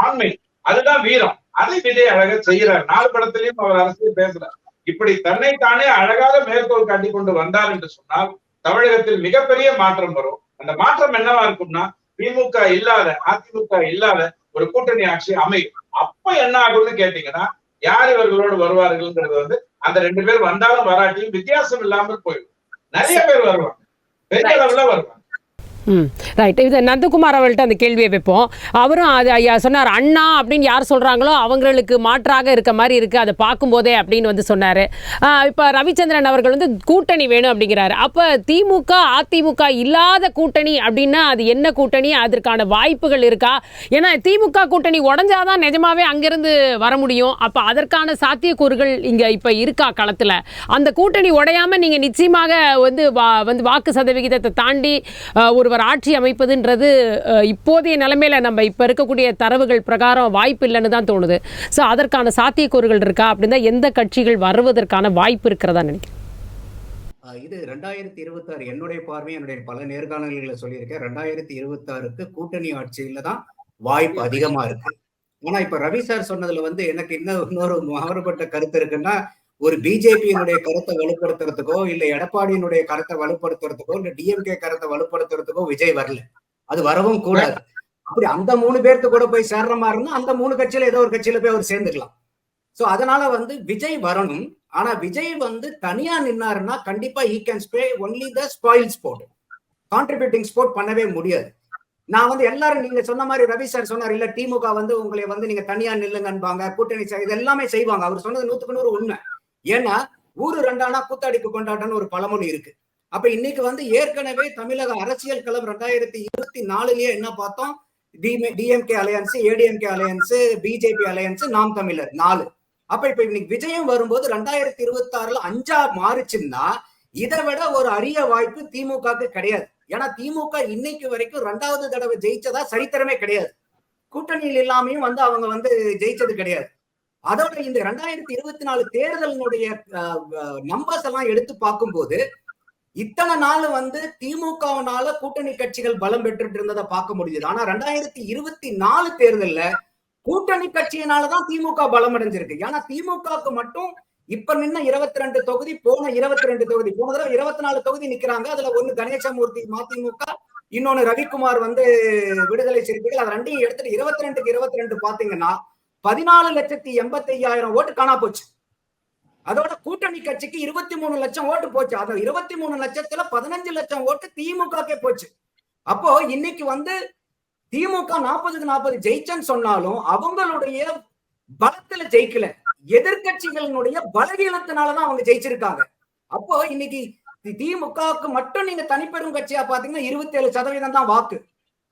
ஆண்மை. அதுதான் வீரம். அதை விஜய் அழகா செய்யறாரு. 4 படத்திலையும் அவர் அரசியல் பேசுறார். இப்படி தன்னைத்தானே அழகாக மேற்கோள் காட்டி கொண்டு வந்தார் என்று சொன்னால் தமிழகத்தில் மிகப்பெரிய மாற்றம் வரும். அந்த மாற்றம் என்னவா இருக்கும்னா, திமுக இல்லாத, அதிமுக இல்லாத ஒரு கூட்டணி ஆட்சி அமையும். அப்ப என்ன ஆகும்னு கேட்டீங்கன்னா, யார் இவர்களோடு வருவார்கள்ங்கிறது வந்து அந்த 2 பேர் வந்தாலும் வராட்டியும் வித்தியாசம் இல்லாமல் போயிடும். நிறைய பேர் வருவாங்க, பெரிய அளவுல வருவாங்க. ரைட். இது நந்தகுமார் அவர்கள்ட்ட அந்த கேள்வியை வைப்போம். அவரும் அது ஐயா சொன்னார், அண்ணா அப்படின்னு யார் சொல்கிறாங்களோ அவங்களுக்கு மாற்றாக இருக்க மாதிரி இருக்குது அதை பார்க்கும்போதே அப்படின்னு வந்து சொன்னார். இப்போ ரவிச்சந்திரன் அவர்கள் வந்து கூட்டணி வேணும் அப்படிங்கிறாரு. அப்போ திமுக அதிமுக இல்லாத கூட்டணி அப்படின்னா அது என்ன கூட்டணி, அதற்கான வாய்ப்புகள் இருக்கா? ஏன்னா திமுக கூட்டணி உடஞ்சாதான் நிஜமாவே அங்கிருந்து வர முடியும். அப்போ அதற்கான சாத்தியக்கூறுகள் இங்கே இப்போ இருக்கா களத்தில்? அந்த கூட்டணி உடையாமல் நீங்கள் நிச்சயமாக வந்து வாக்கு சதவிகிதத்தை தாண்டி ஒரு ஆட்சி அமைப்பதுன்றது இப்போதைய நிலைமையில நம்ம இப்ப இருக்கக்கூடிய தரவுகள் பிரகாரம் வாய்ப்பு இல்லைன்னு தான் தோணுது. சோ அதற்கான சாத்தியக்கூறுகள் இருக்கா அப்படின்னா எந்த கட்சிகள் வருவதற்கான வாய்ப்பு இருக்கிறதா நினைக்கிறேன்? இது 2026 என்னுடைய பார்வை, என்னுடைய பல நேர்காணல்களை சொல்லியிருக்கேன். 2026க்கு கூட்டணி ஆட்சியில தான் வாய்ப்பு அதிகமா இருக்கு. ஆனா இப்ப ரவி சார் சொன்னதுல வந்து எனக்கு இன்னொரு மாறுபட்ட கருத்து இருக்குன்னா, ஒரு பிஜேபியினுடைய கருத்தை வலுப்படுத்துறதுக்கோ இல்ல எடப்பாடியினுடைய கருத்தை வலுப்படுத்துறதுக்கோ இல்ல டிஎம்கே கருத்தை வலுப்படுத்துறதுக்கோ விஜய் வரல. அது வரவும் கூடாது. அப்படி அந்த 3 பேர்த்து கூட போய் சேர்ற மாதிரி இருந்தா அந்த 3 கட்சியில ஏதோ ஒரு கட்சியில போய் அவர் சேர்ந்துக்கலாம். சோ அதனால வந்து விஜய் வரணும். ஆனா விஜய் வந்து தனியா நின்னாருன்னா கண்டிப்பா he can play only the spoil sport. Contributing sport பண்ணவே முடியாது. நான் வந்து எல்லாரும் நீங்க சொன்ன மாதிரி ரவி சார் சொன்னார், இல்ல திமுக வந்து உங்களை வந்து நீங்க தனியா நில்லுங்கன்பாங்க, கூட்டணி இது எல்லாமே செய்வாங்க. அவர் சொன்னது 100க்கு 100 உண்மை. ஏன்னா ஊரு 2 ஆனா கூத்தாடிக்கு கொண்டாட்டம்னு ஒரு பழமொழி இருக்கு. அப்ப இன்னைக்கு வந்து ஏற்கனவே தமிழக அரசியல் களம் 2024லயே என்ன பார்த்தோம், DMK alliance, ADMK alliance, BJP alliance, நாம் தமிழர் 4. அப்ப இப்ப இன்னைக்கு விஜயம் வரும்போது 2026ல 5ஆ மாறுச்சுன்னா இதை விட ஒரு அரிய வாய்ப்பு திமுகவுக்கு கிடையாது. ஏன்னா திமுக இன்னைக்கு வரைக்கும் 2வது தடவை ஜெயிச்சதா சரித்திரமே கிடையாது. கூட்டணியில் இல்லாமையும் வந்து அவங்க வந்து ஜெயிச்சது கிடையாது. அதோட இந்த 2024 தேர்தலினுடைய நம்பர்ஸ் எல்லாம் எடுத்து பார்க்கும்போது இத்தனை நாள் வந்து திமுகவினால கூட்டணி கட்சிகள் பலம் பெற்றுட்டு இருந்ததை பார்க்க முடியுது. ஆனா 2024 தேர்தல்ல கூட்டணி கட்சியினாலதான் திமுக பலம் அடைஞ்சிருக்கு. ஏன்னா திமுகவுக்கு மட்டும் இப்ப நின்ன 22 தொகுதி, போன 22 தொகுதி, போன தடவை 24 தொகுதி நிக்கிறாங்க. அதுல ஒண்ணு கணேசமூர்த்தி மதிமுக, இன்னொன்னு ரவிக்குமார் வந்து விடுதலை சிறுத்தைகள். அது ரெண்டையும் எடுத்துட்டு 22க்கு 22 பாத்தீங்கன்னா 14,85,000 ஓட்டு காணா போச்சு. அதோட கூட்டணி கட்சிக்கு 23 லட்சம் ஓட்டு போச்சு. அது 23 லட்சத்துல 15 லட்சம் ஓட்டு திமுகக்கே போச்சு. அப்போ இன்னைக்கு வந்து திமுக 40க்கு 40 ஜெயிச்சன்னு சொன்னாலும் அவங்களுடைய பலத்துல ஜெயிக்கல, எதிர்கட்சிகளினுடைய பலவீனத்தினாலதான் அவங்க ஜெயிச்சிருக்காங்க. அப்போ இன்னைக்கு திமுகவுக்கு மட்டும் நீங்க தனிப்பெரும் கட்சியா பாத்தீங்கன்னா 27% தான் வாக்கு.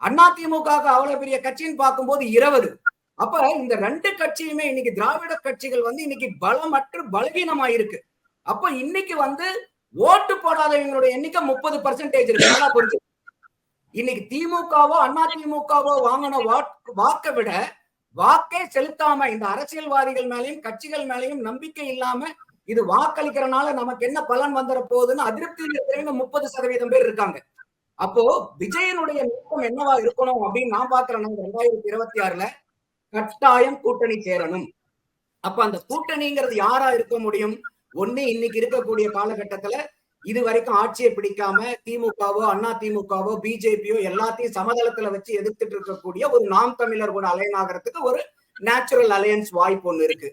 அதிமுகவுக்கு அவ்வளவு பெரிய கட்சின்னு பார்க்கும்போது 20. அப்ப இந்த ரெண்டு கட்சியுமே இன்னைக்கு திராவிட கட்சிகள் வந்து இன்னைக்கு பலமற்று பலவீனமா இருக்கு. அப்ப இன்னைக்கு வந்து ஓட்டு போடாதவங்களுடைய எண்ணிக்கை 30% இருக்கு. நல்லா புரிஞ்சு. இன்னைக்கு திமுகவோ அதிமுகவோ வாங்கின வாக்கை விட வாக்கே செலுத்தாம இந்த அரசியல்வாதிகள் மேலையும் கட்சிகள் மேலையும் நம்பிக்கை இல்லாம இது வாக்களிக்கிறனால நமக்கு என்ன பலன் வந்துட போகுதுன்னு அதிருப்தியில் இருக்கிறவங்க 30% பேர் இருக்காங்க. அப்போ விஜயனுடைய நோக்கம் என்னவா இருக்கணும் அப்படின்னு நான் பாக்குறேன். 2026 கட்டாயம் கூட்டணி சேரணும். அப்ப அந்த கூட்டணிங்கிறது யாரா இருக்க முடியும்? ஒண்ணு இன்னைக்கு இருக்கக்கூடிய காலகட்டத்துல இது வரைக்கும் ஆட்சியை பிடிக்காம திமுகவோ அதிமுகவோ பிஜேபியோ எல்லாத்தையும் சமதளத்துல வச்சு எதிர்த்துட்டு இருக்கக்கூடிய ஒரு நாம் தமிழர் கூட அலைன் ஆகிறதுக்கு ஒரு நேச்சுரல் அலையன்ஸ் வாய்ப்பு ஒண்ணு இருக்கு.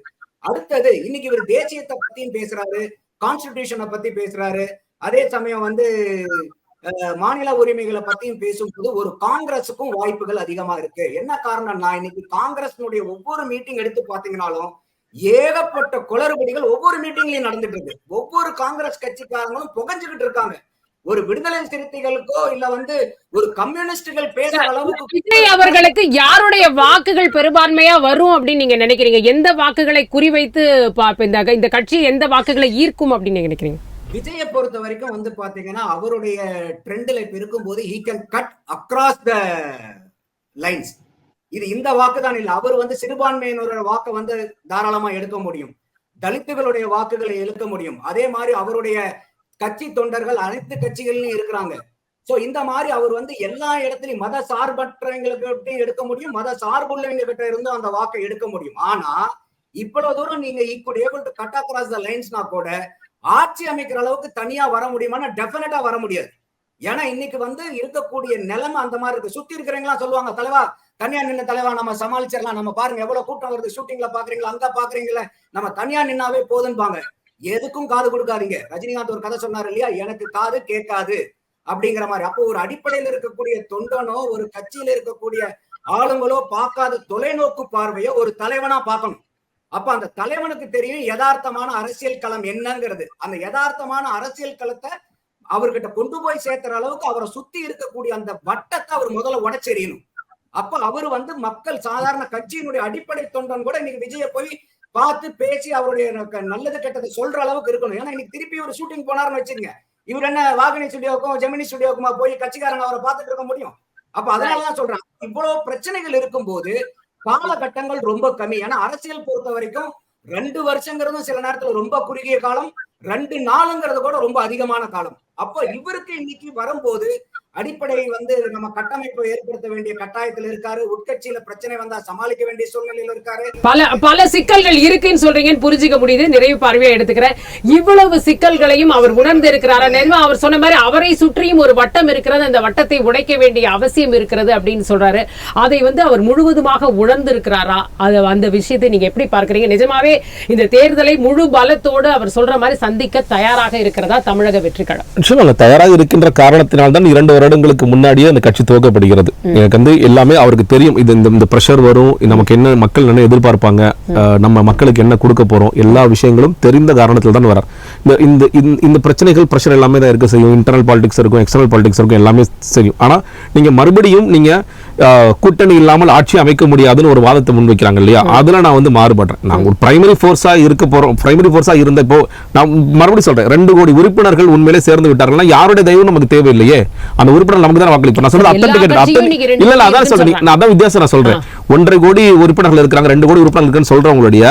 அடுத்தது இன்னைக்கு இவர் தேசியத்தை பத்தியும் பேசுறாரு, கான்ஸ்டிடியூஷனை பத்தி பேசுறாரு, அதே சமயம் வந்து மாநில உரிமைகளை பத்தியும் பேசும்போது ஒரு காங்கிரஸுக்கும் வாய்ப்புகள் அதிகமா இருக்கு. என்ன காரணம்னா இன்னைக்கு காங்கிரஸ்னுடைய ஒவ்வொரு மீட்டிங் எடுத்து பாத்தீங்கன்னாலும் ஏகப்பட்ட குளறுபடிகள் ஒவ்வொரு மீட்டிங்லயும் நடந்துட்டு இருக்கு. ஒவ்வொரு காங்கிரஸ் கட்சிக்காரங்களும் புகஞ்சுகிட்டு இருக்காங்க. ஒரு விடுதலை சிறுத்தைகளுக்கோ இல்ல வந்து ஒரு கம்யூனிஸ்டுகள் பேசுற அளவுக்கு விஜய் அவர்களுக்கு யாருடைய வாக்குகள் பெரும்பான்மையா வரும் அப்படின்னு நீங்க நினைக்கிறீங்க? எந்த வாக்குகளை குறிவைத்து இந்த கட்சி எந்த வாக்குகளை ஈர்க்கும் அப்படின்னு நீங்க நினைக்கிறீங்க? விஜயை பொறுத்த வரைக்கும் வந்து பாத்தீங்கன்னா அவருடைய ட்ரெண்ட்ல இருக்கும் போது he can cut across the lines. இது இந்த வாக்கு தான் இல்ல, அவர் வந்து சிறுபான்மையினரோட வாக்கை வந்து தாராளமா எடுக்க முடியும், தலித்துகளுடைய வாக்குகளை எடுக்க முடியும். அதே மாதிரி அவருடைய கட்சி தொண்டர்கள் அனைத்து கட்சிகளிலும் இருக்கிறாங்க. சோ இந்த மாதிரி அவர் வந்து எல்லா இடத்துலயும் மத சார்பற்றவங்களுக்கு எடுக்க முடியும், மத சார்புள்ளவங்க கிட்ட இருந்தும் அந்த வாக்கை எடுக்க முடியும். ஆனா இவ்வளவு தூரம் நீங்க equal able to cut across the லைன்ஸ்னா கூட ஆட்சி அமைக்கிற அளவுக்கு தனியா வர முடியுமானா டெஃபினட்டா வர முடியாது. ஏன்னா இன்னைக்கு வந்து இருக்கக்கூடிய நிலைமை அந்த மாதிரி இருக்கு. சுத்தி இருக்கிறவங்களா சொல்லுவாங்க, தலைவா தனியா நின்ன தலைவா நம்ம சமாளிச்சிடலாம், நம்ம பாருங்க எவ்வளவு கூட்டம் வருது, ஷூட்டிங்ல பாக்குறீங்களா, அங்க பாக்குறீங்களா, நம்ம தனியா நின்னாவே போதுன்பாங்க. எதுக்கும் காது கொடுக்காதீங்க. ரஜினிகாந்த் ஒரு கதை சொன்னாரு இல்லையா, எனக்கு காது கேட்காது அப்படிங்கிற மாதிரி. அப்போ ஒரு அடிப்படையில் இருக்கக்கூடிய தொண்டனோ ஒரு கட்சியில இருக்கக்கூடிய ஆளுங்களோ பார்க்காத தொலைநோக்கு பார்வையோ ஒரு தலைவனா பார்க்கணும். அப்ப அந்த தலைவனுக்கு தெரியும் யதார்த்தமான அரசியல் களம் என்னங்கிறது. அந்த யதார்த்தமான அரசியல் களத்தை அவர்கிட்ட கொண்டு போய் சேர்க்கிற அளவுக்கு அவரை சுத்தி இருக்கக்கூடிய அந்த வட்டத்தை அவர் முதல்ல உடைச்செறியணும். அப்ப அவர் வந்து மக்கள் சாதாரண கட்சியினுடைய அடிப்படை தொண்டன் கூட இன்னைக்கு விஜய போய் பார்த்து பேசி அவருடைய நல்லது கெட்டதை சொல்ற அளவுக்கு இருக்கணும். ஏன்னா இன்னைக்கு திருப்பி ஒரு ஷூட்டிங் போனாருன்னு வச்சுங்க, இவர் என்ன வாகினி ஸ்டுடியோக்கும் ஜெமினி ஸ்டுடியோக்குமா போய் கட்சிக்காரங்க அவரை பார்த்துட்டு இருக்க முடியும்? அப்ப அதனாலதான் சொல்றாங்க, இவ்வளவு பிரச்சனைகள் இருக்கும்போது காலகட்டங்கள் ரொம்ப கம்மி. ஏன்னா அரசியல் பொறுத்த வரைக்கும் 2 வருஷங்கிறதும் சில நேரத்துல ரொம்ப குறுகிய காலம், 2 நாளுங்கிறது கூட ரொம்ப அதிகமான காலம். அப்ப இவருக்கு இன்னைக்கு வரும்போது அடிப்படை வந்து நம்ம கட்டமைப்பை ஏற்படுத்த வேண்டிய கட்டாயத்தில் இருக்காரு. உட்கட்சியில பிரச்சனை வந்தா சமாளிக்க வேண்டிய சூழ்நிலையில இருக்காரு. பல சிக்கல்கள் இருக்குன்னு சொல்றீங்கன்னு புரிஞ்சுக்க முடியுது. நிறைய பார்வையா எடுத்துக்கிறேன். இவ்வளவு சிக்கல்களையும் அவர் உணர்ந்து இருக்கிறாரா? அவர் சொன்ன மாதிரி அவரை சுற்றியும் ஒரு வட்டம் இருக்கிறது, அந்த வட்டத்தை உடைக்க வேண்டிய அவசியம் இருக்கிறது அப்படின்னு சொல்றாரு. அதை வந்து அவர் முழுவதுமாக உணர்ந்து இருக்கிறாரா? அந்த விஷயத்தை நீங்க எப்படி பார்க்கறீங்க? நிஜமாவே இந்த தேர்தலை முழு பலத்தோடு அவர் சொல்ற மாதிரி சந்திக்க தயாராக இருக்கிறதா தமிழக வெற்றி கழகம்? தயாராக இருக்கின்ற காரணத்தினால்தான் 2 வருடங்களுக்கு முன்னாடியே அந்த கட்சி துவக்கப்படுகிறது. எனக்கு வந்து எல்லாமே அவருக்கு தெரியும். இது இந்த பிரஷர் வரும், நமக்கு என்ன மக்கள் என்ன எதிர்பார்ப்பாங்க, நம்ம மக்களுக்கு என்ன கொடுக்க போறோம், எல்லா விஷயங்களும் தெரிந்த காரணத்தில் தான் வரார். இந்த பிரச்சனைகள் பிரஷர் எல்லாமே தான் இருக்க செய்யும். இன்டர்னல் பாலிடிக்ஸ் இருக்கும், எக்ஸ்டர்னல் பாலிடிக்ஸ் இருக்கும், எல்லாமே செய்யும். ஆனா நீங்க மறுபடியும் நீங்க கூட்டணி இல்லாமல் ஆட்சி அமைக்க முடியாதுன்னு ஒரு வாதத்தை முன்வைக்கிறாங்க இல்லையா? அதுல நான் வந்து மாறுபடுறேன். நாங்க ஒரு பிரைமரி போர்ஸா இருக்க போறோம். பிரைமரி போர்ஸா இருந்த இப்போ நான் மறுபடியும் சொல்றேன், 2 கோடி உறுப்பினர்கள் உண்மையிலே சேர்ந்து விட்டார்கள்னா யாருடைய தயவு நமக்கு தேவையில்லையே. அந்த உறுப்பினர் நமக்கு தான் வாக்களிப்போம். நான் சொல்றது அத்தன்டிகேட் இல்ல, அதான் சொல்றேன். நான் அதான் வித்தியாசம் நான் சொல்றேன். 1.5 கோடி உறுப்பினர்கள் இருக்காங்க, 2 கோடி உறுப்பினர்கள் இருக்குன்னு சொல்றவங்களுடைய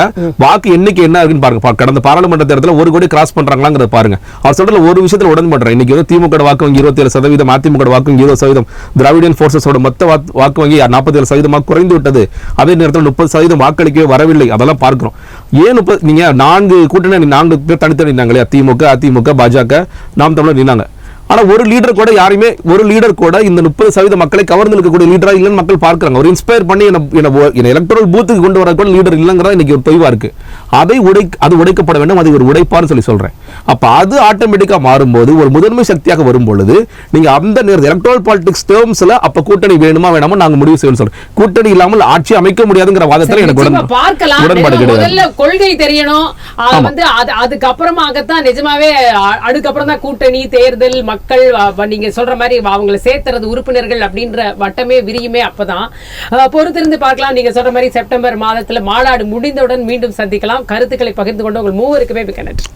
வாக்கு எண்ணிக்கை என்ன இருக்குன்னு பாருங்க. கடந்த பாராளுமன்ற தேர்தலில் 1 கோடி கிராஸ் பண்றாங்களாங்கிறத பாருங்க. அவர் சொல்ற ஒரு விஷயத்துல உடன்பு பண்றேன். இன்னைக்கு வந்து திமுக வாக்கு வங்கி 27%, அதிமுக வாக்கு 20%, திராவிடியன் போர்சஸோட மொத்த வாக்கு வங்கி 47% குறைந்து விட்டது. அதே நேரத்தில் 30% வாக்களிக்கவே வரவில்லை. அதெல்லாம் பார்க்கிறோம். ஏன் நீங்க 4 கூட்டணி 4 பேர் தனித்தனி நின்னாங்க இல்லையா? திமுக, அதிமுக, பாஜக, நாம் தமிழர் நின்னாங்க. ஆனா ஒரு லீடர் கூட யாருமே இந்த 30% மக்களை கவர்ந்து இருக்கக்கூடிய லீடரா இல்லைன்னு மக்கள் பார்க்கறாங்க. ஒரு இன்ஸ்பயர் பண்ணி என்ன எலக்ட்ரல் பூத்துக்கு கொண்டு வர கூட லீடர் இல்லைங்கிறதா இன்னைக்கு ஒரு தொய்வா இருக்கு. அது உடைக்கப்பட வேண்டும். அதை ஒரு உடைப்பார்னு சொல்றேன். அப்ப அது ஆட்டோமேட்டிக்கா மாறும்போது ஒரு முதன்மை சக்தியாக வரும் பொழுது நீங்க அந்த நேரத்தில் எலக்ட்ரல் பாலிடிக்ஸ் டேர்ம்ஸ்ல அப்ப கூட்டணி வேணுமா வேணாமா நாங்க முடிவு செய்யணும் சொல்றோம். கூட்டணி இல்லாமல் ஆட்சி அமைக்க முடியாதுங்கிற வாதத்துல எனக்கு உடன்பாடு கிடையாது. கொள்கை தெரியணும். அதுக்கப்புறமாகத்தான் நிஜமாவே அதுக்கப்புறம் தான் கூட்டணி தேர்தல் மக்கள் நீங்க சொல்ற மாதிரி அவங்களை சேர்த்துறது உறுப்பினர்கள் அப்படின்ற வட்டமே விரியுமே. அப்பதான் பொறுத்திருந்து பார்க்கலாம். நீங்க சொல்ற மாதிரி செப்டம்பர் மாதத்துல மாநாடு முடிந்தவுடன் மீண்டும் சந்திக்கலாம். கருத்துக்களை பகிர்ந்து கொண்டு உங்கள் மூவருக்குமே மிக்க நன்றி.